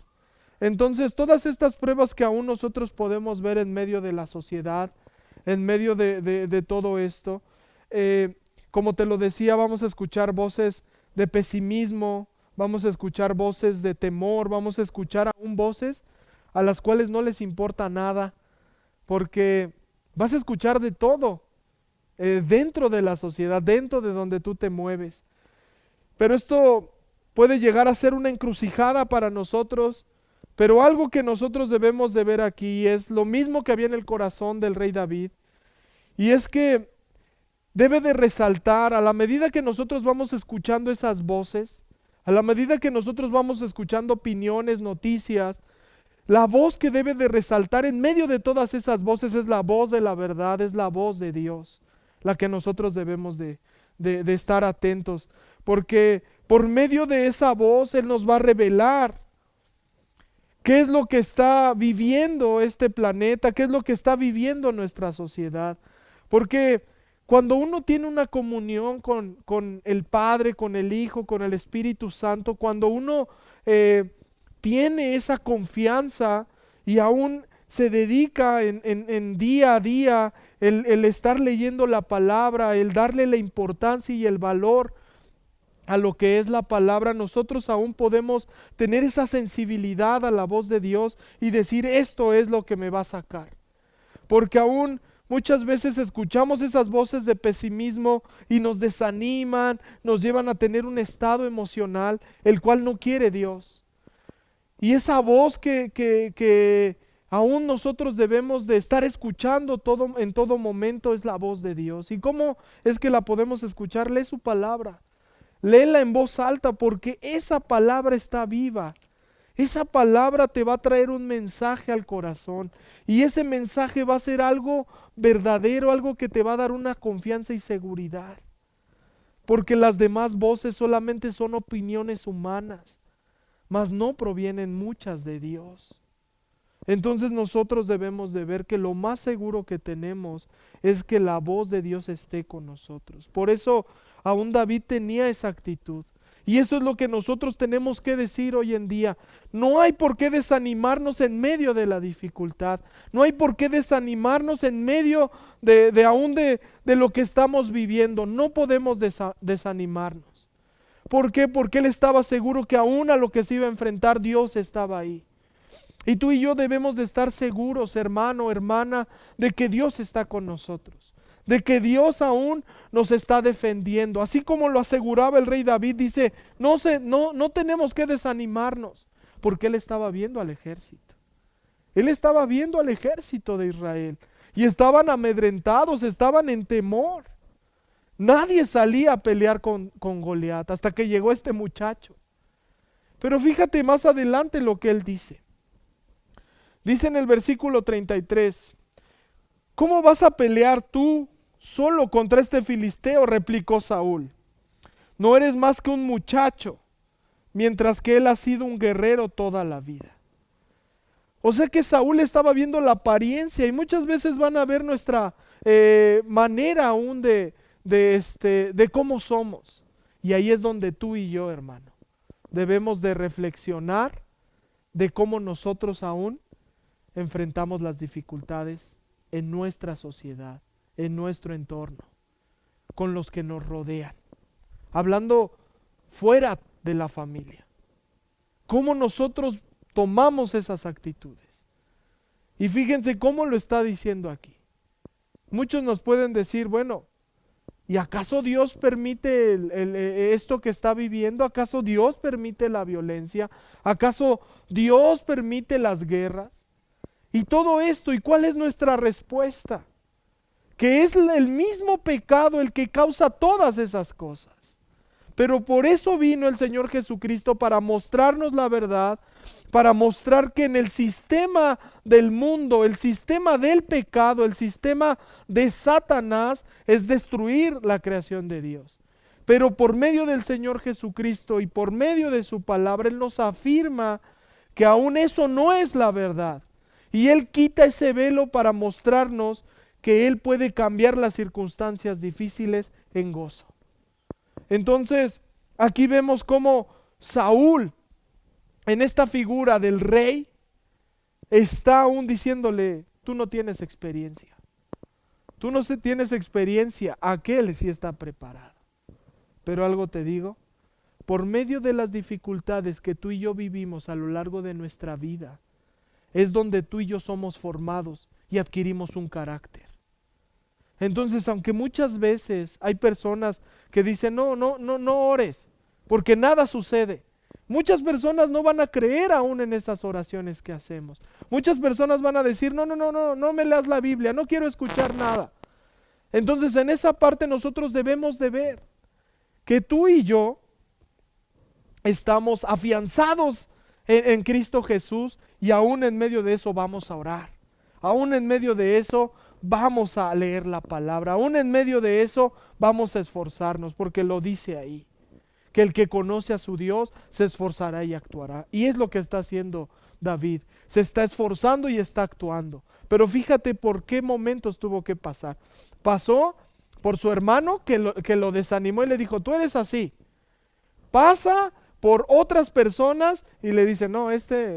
Entonces, todas estas pruebas que aún nosotros podemos ver en medio de la sociedad, en medio de todo esto, como te lo decía, vamos a escuchar voces de pesimismo, vamos a escuchar voces de temor, vamos a escuchar aún voces a las cuales no les importa nada, porque vas a escuchar de todo dentro de la sociedad, dentro de donde tú te mueves. Pero esto puede llegar a ser una encrucijada para nosotros, pero algo que nosotros debemos de ver aquí es lo mismo que había en el corazón del rey David, y es que debe de resaltar, a la medida que nosotros vamos escuchando esas voces, a la medida que nosotros vamos escuchando opiniones, noticias, la voz que debe de resaltar en medio de todas esas voces es la voz de la verdad, es la voz de Dios, la que nosotros debemos de estar atentos, porque Por medio de esa voz Él nos va a revelar qué es lo que está viviendo este planeta, qué es lo que está viviendo nuestra sociedad. Porque cuando uno tiene una comunión con el Padre, con el Hijo, con el Espíritu Santo, cuando uno tiene esa confianza y aún se dedica en día a día el estar leyendo la palabra, el darle la importancia y el valor a lo que es la palabra, nosotros aún podemos tener esa sensibilidad a la voz de Dios y decir, esto es lo que me va a sacar. Porque aún muchas veces escuchamos esas voces de pesimismo y nos desaniman, nos llevan a tener un estado emocional el cual no quiere Dios. Y esa voz que aún nosotros debemos de estar escuchando en todo momento es la voz de Dios. ¿Y cómo es que la podemos escuchar? Lee su palabra. Léela en voz alta porque esa palabra está viva. Esa palabra te va a traer un mensaje al corazón y ese mensaje va a ser algo verdadero, algo que te va a dar una confianza y seguridad. Porque las demás voces solamente son opiniones humanas, mas no provienen muchas de Dios. Entonces nosotros debemos de ver que lo más seguro que tenemos es que la voz de Dios esté con nosotros. Por eso aún David tenía esa actitud. Y eso es lo que nosotros tenemos que decir hoy en día. No hay por qué desanimarnos en medio de la dificultad. No hay por qué desanimarnos en medio de lo que estamos viviendo. No podemos desanimarnos. ¿Por qué? Porque él estaba seguro que aún a lo que se iba a enfrentar, Dios estaba ahí. Y tú y yo debemos de estar seguros, hermano, hermana, de que Dios está con nosotros, de que Dios aún nos está defendiendo. Así como lo aseguraba el rey David, dice, no tenemos que desanimarnos, porque él estaba viendo al ejército. Él estaba viendo al ejército de Israel y estaban amedrentados, estaban en temor. Nadie salía a pelear con Goliat hasta que llegó este muchacho. Pero fíjate más adelante lo que él dice. Dice en el versículo 33, ¿cómo vas a pelear tú solo contra este filisteo? Replicó Saúl. No eres más que un muchacho, mientras que él ha sido un guerrero toda la vida. O sea que Saúl estaba viendo la apariencia y muchas veces van a ver nuestra manera aún de cómo somos. Y ahí es donde tú y yo, hermano, debemos de reflexionar de cómo nosotros aún enfrentamos las dificultades en nuestra sociedad, en nuestro entorno, con los que nos rodean, hablando fuera de la familia. Cómo nosotros tomamos esas actitudes. Y fíjense cómo lo está diciendo aquí. Muchos nos pueden decir, bueno, ¿y acaso Dios permite esto que está viviendo? ¿Acaso Dios permite la violencia? ¿Acaso Dios permite las guerras? Y todo esto, ¿y cuál es nuestra respuesta? Que es el mismo pecado el que causa todas esas cosas. Pero por eso vino el Señor Jesucristo, para mostrarnos la verdad, para mostrar que en el sistema del mundo, el sistema del pecado, el sistema de Satanás es destruir la creación de Dios. Pero por medio del Señor Jesucristo y por medio de su palabra, Él nos afirma que aún eso no es la verdad. Y Él quita ese velo para mostrarnos que Él puede cambiar las circunstancias difíciles en gozo. Entonces, aquí vemos cómo Saúl, en esta figura del rey, está aún diciéndole, tú no tienes experiencia. Tú no tienes experiencia, aquel sí está preparado. Pero algo te digo, por medio de las dificultades que tú y yo vivimos a lo largo de nuestra vida, es donde tú y yo somos formados y adquirimos un carácter. Entonces, aunque muchas veces hay personas que dicen, no ores, porque nada sucede. Muchas personas no van a creer aún en esas oraciones que hacemos. Muchas personas van a decir, no me leas la Biblia, no quiero escuchar nada. Entonces, en esa parte nosotros debemos de ver que tú y yo estamos afianzados en Cristo Jesús y aún en medio de eso vamos a orar. Aún en medio de eso vamos a leer la palabra. Aún en medio de eso vamos a esforzarnos porque lo dice ahí. que el que conoce a su Dios se esforzará y actuará. Y es lo que está haciendo David. Se está esforzando y está actuando. Pero fíjate por qué momentos tuvo que pasar. Pasó por su hermano que lo desanimó y le dijo, tú eres así. Pasa por otras personas y le dice, no,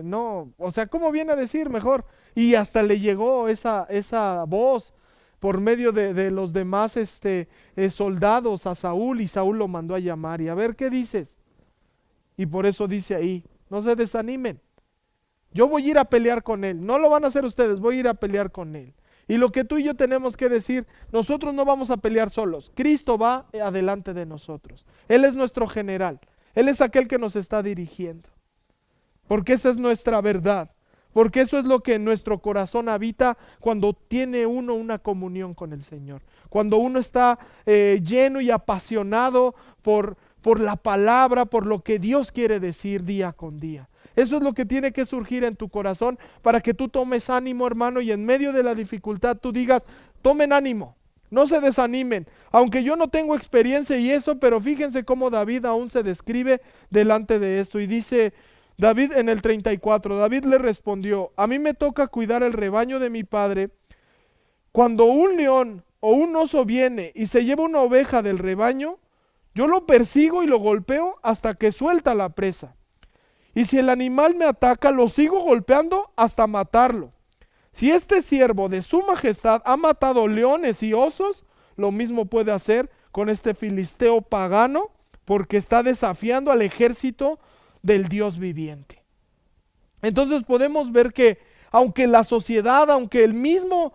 no, o sea, ¿cómo viene a decir mejor? Y hasta le llegó esa voz por medio de los demás soldados a Saúl, y Saúl lo mandó a llamar y a ver qué dices. Y por eso dice ahí, no se desanimen, yo voy a ir a pelear con él, no lo van a hacer ustedes, voy a ir a pelear con él. Y lo que tú y yo tenemos que decir, nosotros no vamos a pelear solos, Cristo va adelante de nosotros, Él es nuestro general, Él es aquel que nos está dirigiendo, porque esa es nuestra verdad. Porque eso es lo que en nuestro corazón habita cuando tiene uno una comunión con el Señor. Cuando uno está lleno y apasionado por la palabra, por lo que Dios quiere decir día con día. Eso es lo que tiene que surgir en tu corazón para que tú tomes ánimo, hermano, y en medio de la dificultad tú digas, tomen ánimo, no se desanimen. Aunque yo no tengo experiencia y eso, pero fíjense cómo David aún se describe delante de esto y dice David en el 34, David le respondió, a mí me toca cuidar el rebaño de mi padre. Cuando un león o un oso viene y se lleva una oveja del rebaño, yo lo persigo y lo golpeo hasta que suelta la presa. Y si el animal me ataca, lo sigo golpeando hasta matarlo. Si este siervo de su majestad ha matado leones y osos, lo mismo puede hacer con este filisteo pagano, porque está desafiando al ejército del Dios viviente. Entonces podemos ver que aunque la sociedad, aunque el mismo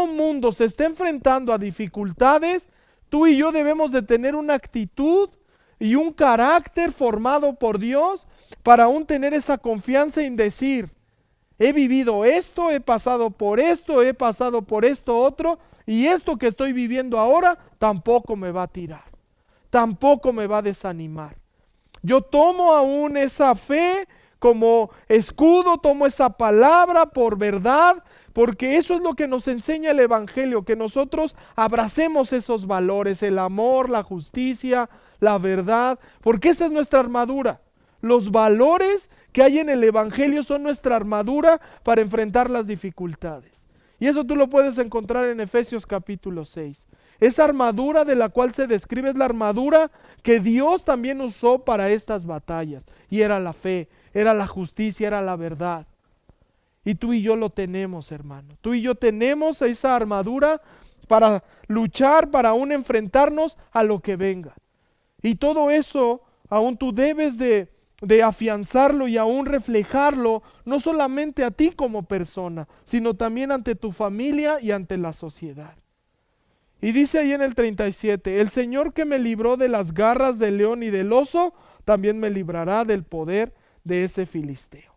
mundo se esté enfrentando a dificultades, tú y yo debemos de tener una actitud y un carácter formado por Dios para aún tener esa confianza en decir, he vivido esto, he pasado por esto otro, y esto que estoy viviendo ahora tampoco me va a tirar, tampoco me va a desanimar. Yo tomo aún esa fe como escudo, tomo esa palabra por verdad, porque eso es lo que nos enseña el Evangelio, que nosotros abracemos esos valores, el amor, la justicia, la verdad, porque esa es nuestra armadura. Los valores que hay en el Evangelio son nuestra armadura para enfrentar las dificultades. Y eso tú lo puedes encontrar en Efesios capítulo 6. Esa armadura de la cual se describe es la armadura que Dios también usó para estas batallas. Y era la fe, era la justicia, era la verdad. Y tú y yo lo tenemos, hermano. Tú y yo tenemos esa armadura para luchar, para aún enfrentarnos a lo que venga. Y todo eso aún tú debes de afianzarlo y aún reflejarlo, no solamente a ti como persona, sino también ante tu familia y ante la sociedad. Y dice ahí en el 37, el Señor que me libró de las garras del león y del oso, también me librará del poder de ese filisteo.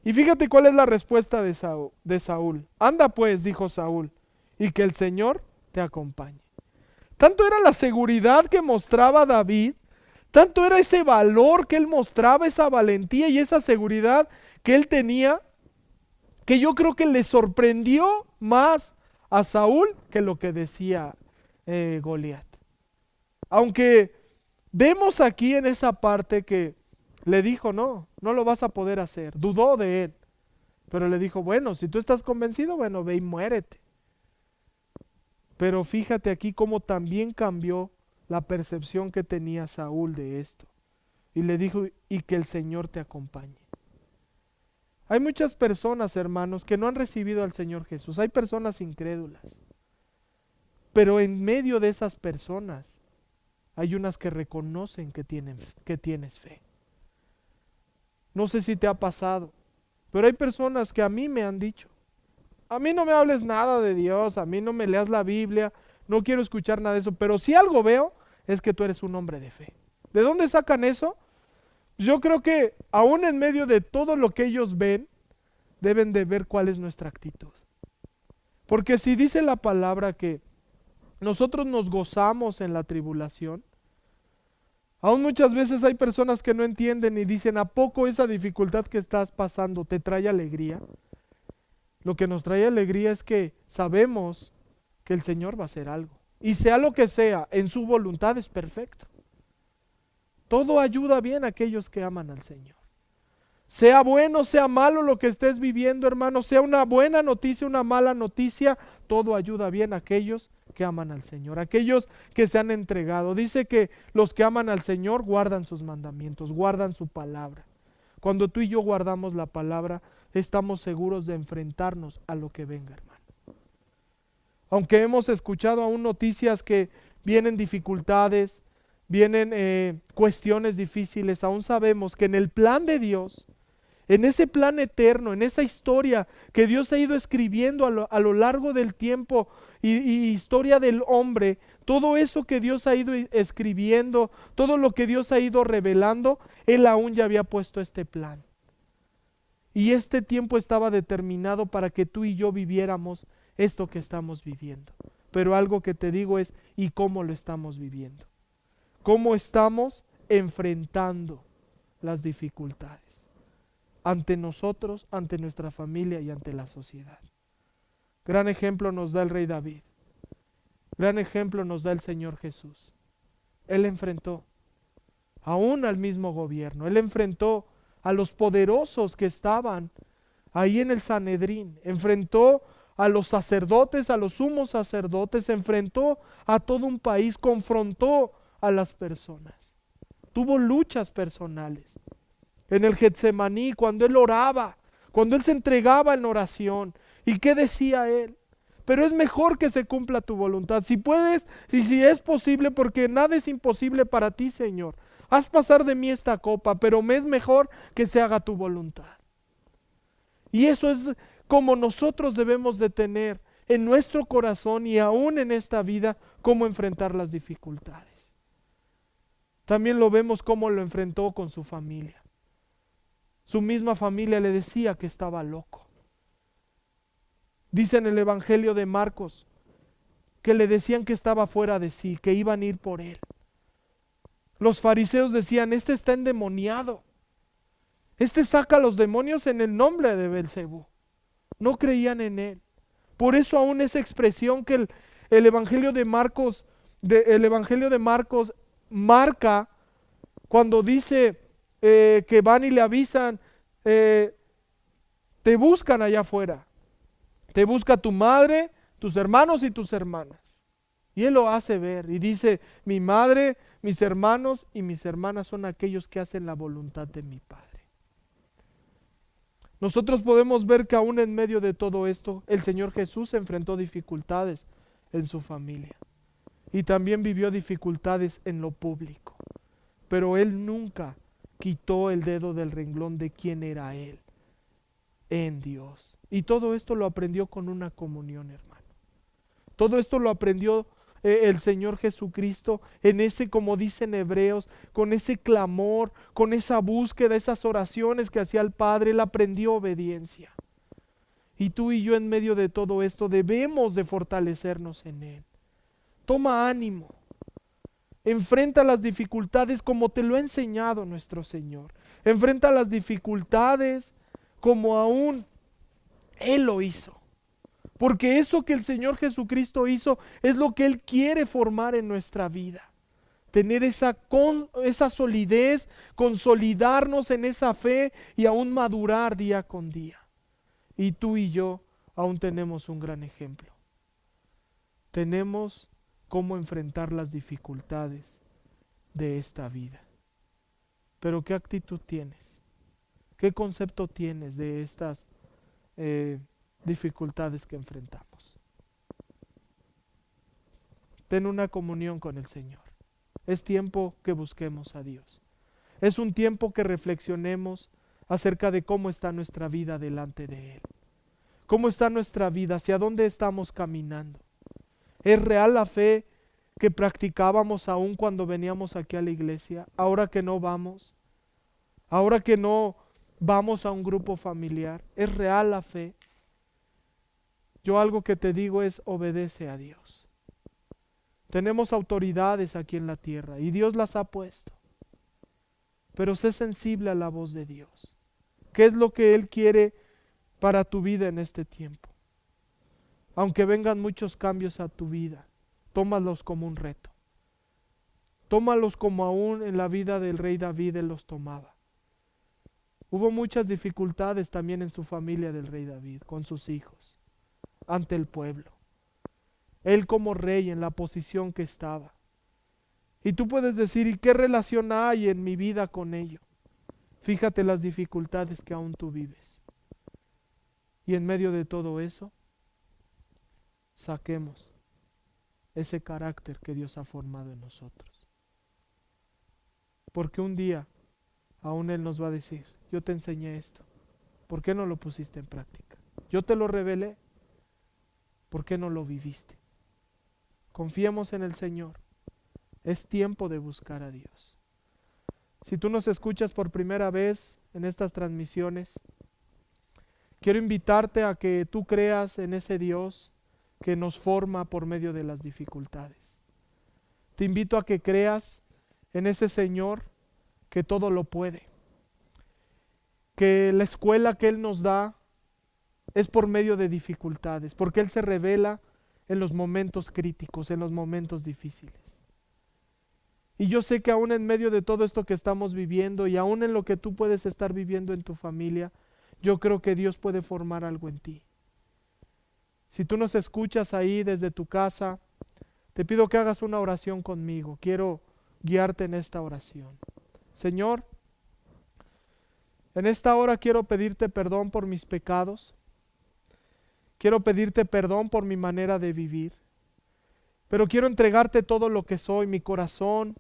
Y fíjate cuál es la respuesta de Saúl. Anda pues, dijo Saúl, y que el Señor te acompañe. Tanto era la seguridad que mostraba David, tanto era ese valor que él mostraba, esa valentía y esa seguridad que él tenía, que yo creo que le sorprendió más a Saúl que lo que decía Goliat. Aunque vemos aquí en esa parte que le dijo, no lo vas a poder hacer, dudó de él, pero le dijo, bueno, si tú estás convencido, bueno, ve y muérete. Pero fíjate aquí cómo también cambió la percepción que tenía Saúl de esto. Y le dijo, y que el Señor te acompañe. Hay muchas personas, hermanos, que no han recibido al Señor Jesús. Hay personas incrédulas. Pero en medio de esas personas, hay unas que reconocen que tienes fe. No sé si te ha pasado, pero hay personas que a mí me han dicho, a mí no me hables nada de Dios, a mí no me leas la Biblia, no quiero escuchar nada de eso, pero si algo veo es que tú eres un hombre de fe. ¿De dónde sacan eso? Yo creo que aún en medio de todo lo que ellos ven, deben de ver cuál es nuestra actitud. Porque si dice la palabra que nosotros nos gozamos en la tribulación, aún muchas veces hay personas que no entienden y dicen, ¿a poco esa dificultad que estás pasando te trae alegría? Lo que nos trae alegría es que sabemos que el Señor va a hacer algo. Y sea lo que sea, en su voluntad es perfecto. Todo ayuda bien a aquellos que aman al Señor. Sea bueno, sea malo lo que estés viviendo, hermano, sea una buena noticia, una mala noticia, todo ayuda bien a aquellos que aman al Señor, aquellos que se han entregado. Dice que los que aman al Señor guardan sus mandamientos, guardan su palabra. Cuando tú y yo guardamos la palabra, estamos seguros de enfrentarnos a lo que venga, hermano. Aunque hemos escuchado aún noticias que vienen dificultades, vienen cuestiones difíciles, aún sabemos que en el plan de Dios, en ese plan eterno, en esa historia que Dios ha ido escribiendo a lo largo del tiempo y historia del hombre, todo eso que Dios ha ido escribiendo, todo lo que Dios ha ido revelando, Él aún ya había puesto este plan. Y este tiempo estaba determinado para que tú y yo viviéramos esto que estamos viviendo. Pero algo que te digo es, ¿y cómo lo estamos viviendo? ¿Cómo estamos enfrentando las dificultades? Ante nosotros, ante nuestra familia y ante la sociedad. Gran ejemplo nos da el rey David. Gran ejemplo nos da el Señor Jesús. Él enfrentó aún al mismo gobierno. Él enfrentó a los poderosos que estaban ahí en el Sanedrín. Enfrentó a los sacerdotes, a los sumos sacerdotes. Enfrentó a todo un país. Confrontó a las personas. Tuvo luchas personales. En el Getsemaní, cuando él oraba, cuando él se entregaba en oración. ¿Y qué decía él? Pero es mejor que se cumpla tu voluntad. Si puedes y si es posible, porque nada es imposible para ti, Señor. Haz pasar de mí esta copa, pero me es mejor que se haga tu voluntad. Y eso es como nosotros debemos de tener en nuestro corazón y aún en esta vida, cómo enfrentar las dificultades. También lo vemos cómo lo enfrentó con su familia. Su misma familia le decía que estaba loco. Dice en el Evangelio de Marcos que le decían que estaba fuera de sí, que iban a ir por él. Los fariseos decían, este está endemoniado. Este saca a los demonios en el nombre de Belcebú. No creían en él. Por eso aún esa expresión que el Evangelio de Marcos, marca cuando dice que van y le avisan, te buscan allá afuera. Te busca tu madre, tus hermanos y tus hermanas. Y él lo hace ver y dice, mi madre, mis hermanos y mis hermanas son aquellos que hacen la voluntad de mi Padre. Nosotros podemos ver que aún en medio de todo esto, el Señor Jesús enfrentó dificultades en su familia. Y también vivió dificultades en lo público. Pero Él nunca quitó el dedo del renglón de quién era Él en Dios. Y todo esto lo aprendió con una comunión, hermano. Todo esto lo aprendió el Señor Jesucristo en ese, como dicen Hebreos, con ese clamor, con esa búsqueda, esas oraciones que hacía el Padre. Él aprendió obediencia. Y tú y yo en medio de todo esto debemos de fortalecernos en Él. Toma ánimo. Enfrenta las dificultades como te lo ha enseñado nuestro Señor. Enfrenta las dificultades como aún Él lo hizo. Porque eso que el Señor Jesucristo hizo es lo que Él quiere formar en nuestra vida. Tener esa solidez, consolidarnos en esa fe y aún madurar día con día. Y tú y yo aún tenemos un gran ejemplo. Tenemos cómo enfrentar las dificultades de esta vida. Pero ¿qué actitud tienes? ¿Qué concepto tienes de estas dificultades que enfrentamos? Ten una comunión con el Señor. Es tiempo que busquemos a Dios. Es un tiempo que reflexionemos acerca de cómo está nuestra vida delante de Él. ¿Cómo está nuestra vida? ¿Hacia dónde estamos caminando? ¿Es real la fe que practicábamos aún cuando veníamos aquí a la iglesia? Ahora que no vamos, ahora que no vamos a un grupo familiar, ¿es real la fe? Yo algo que te digo es obedece a Dios. Tenemos autoridades aquí en la tierra y Dios las ha puesto. Pero sé sensible a la voz de Dios. ¿Qué es lo que Él quiere para tu vida en este tiempo? Aunque vengan muchos cambios a tu vida, tómalos como un reto. tómalos como aún en la vida del rey David Él los tomaba. Hubo muchas dificultades también en su familia del rey David, con sus hijos, ante el pueblo. Él como rey en la posición que estaba. Y tú puedes decir, ¿y qué relación hay en mi vida con ello? Fíjate las dificultades que aún tú vives. Y en medio de todo eso, saquemos ese carácter que Dios ha formado en nosotros. Porque un día aún Él nos va a decir, yo te enseñé esto, ¿por qué no lo pusiste en práctica? Yo te lo revelé, ¿por qué no lo viviste? Confiemos en el Señor. Es tiempo de buscar a Dios. Si tú nos escuchas por primera vez en estas transmisiones, quiero invitarte a que tú creas en ese Dios que nos forma por medio de las dificultades. Te invito a que creas en ese Señor que todo lo puede. Que la escuela que Él nos da es por medio de dificultades, porque Él se revela en los momentos críticos, en los momentos difíciles. Y yo sé que aún en medio de todo esto que estamos viviendo y aún en lo que tú puedes estar viviendo en tu familia, yo creo que Dios puede formar algo en ti. Si tú nos escuchas ahí desde tu casa, te pido que hagas una oración conmigo. Quiero guiarte en esta oración. Señor, en esta hora quiero pedirte perdón por mis pecados. Quiero pedirte perdón por mi manera de vivir. Pero quiero entregarte todo lo que soy, mi corazón,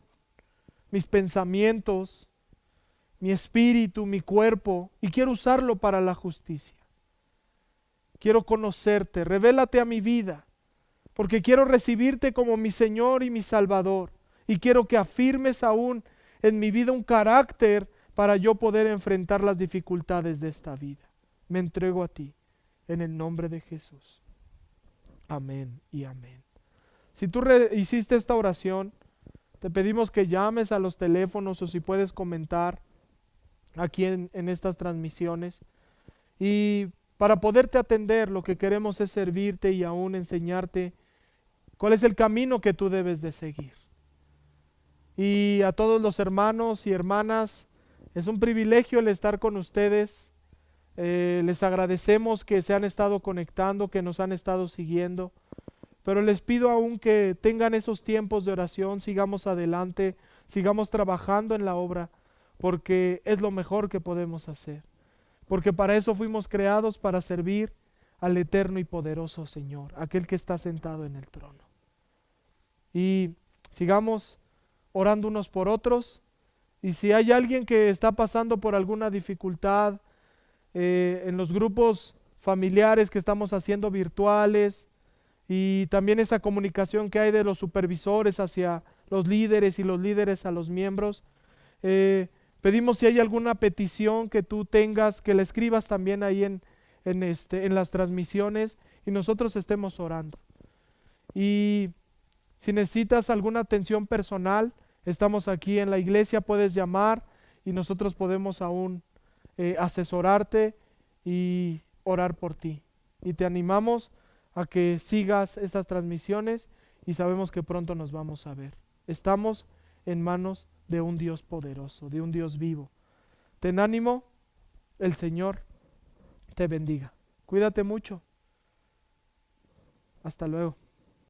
mis pensamientos, mi espíritu, mi cuerpo, y quiero usarlo para la justicia. Quiero conocerte, revélate a mi vida, porque quiero recibirte como mi Señor y mi Salvador, y quiero que afirmes aún en mi vida un carácter para yo poder enfrentar las dificultades de esta vida. Me entrego a ti, en el nombre de Jesús. Amén y amén. Si tú hiciste esta oración, te pedimos que llames a los teléfonos o si puedes comentar aquí en estas transmisiones. Y para poderte atender, lo que queremos es servirte y aún enseñarte cuál es el camino que tú debes de seguir. Y a todos los hermanos y hermanas, es un privilegio el estar con ustedes. Les agradecemos que se han estado conectando, que nos han estado siguiendo. Pero les pido aún que tengan esos tiempos de oración, sigamos adelante, sigamos trabajando en la obra, porque es lo mejor que podemos hacer. Porque para eso fuimos creados, para servir al eterno y poderoso Señor, aquel que está sentado en el trono. Y sigamos orando unos por otros. Y si hay alguien que está pasando por alguna dificultad en los grupos familiares que estamos haciendo virtuales, y también esa comunicación que hay de los supervisores hacia los líderes y los líderes a los miembros, pedimos si hay alguna petición que tú tengas, que la escribas también ahí en las transmisiones y nosotros estemos orando. Y si necesitas alguna atención personal, estamos aquí en la iglesia, puedes llamar y nosotros podemos aún asesorarte y orar por ti. Y te animamos a que sigas estas transmisiones y sabemos que pronto nos vamos a ver. Estamos en manos de un Dios poderoso, de un Dios vivo. Ten ánimo, el Señor te bendiga. Cuídate mucho. Hasta luego.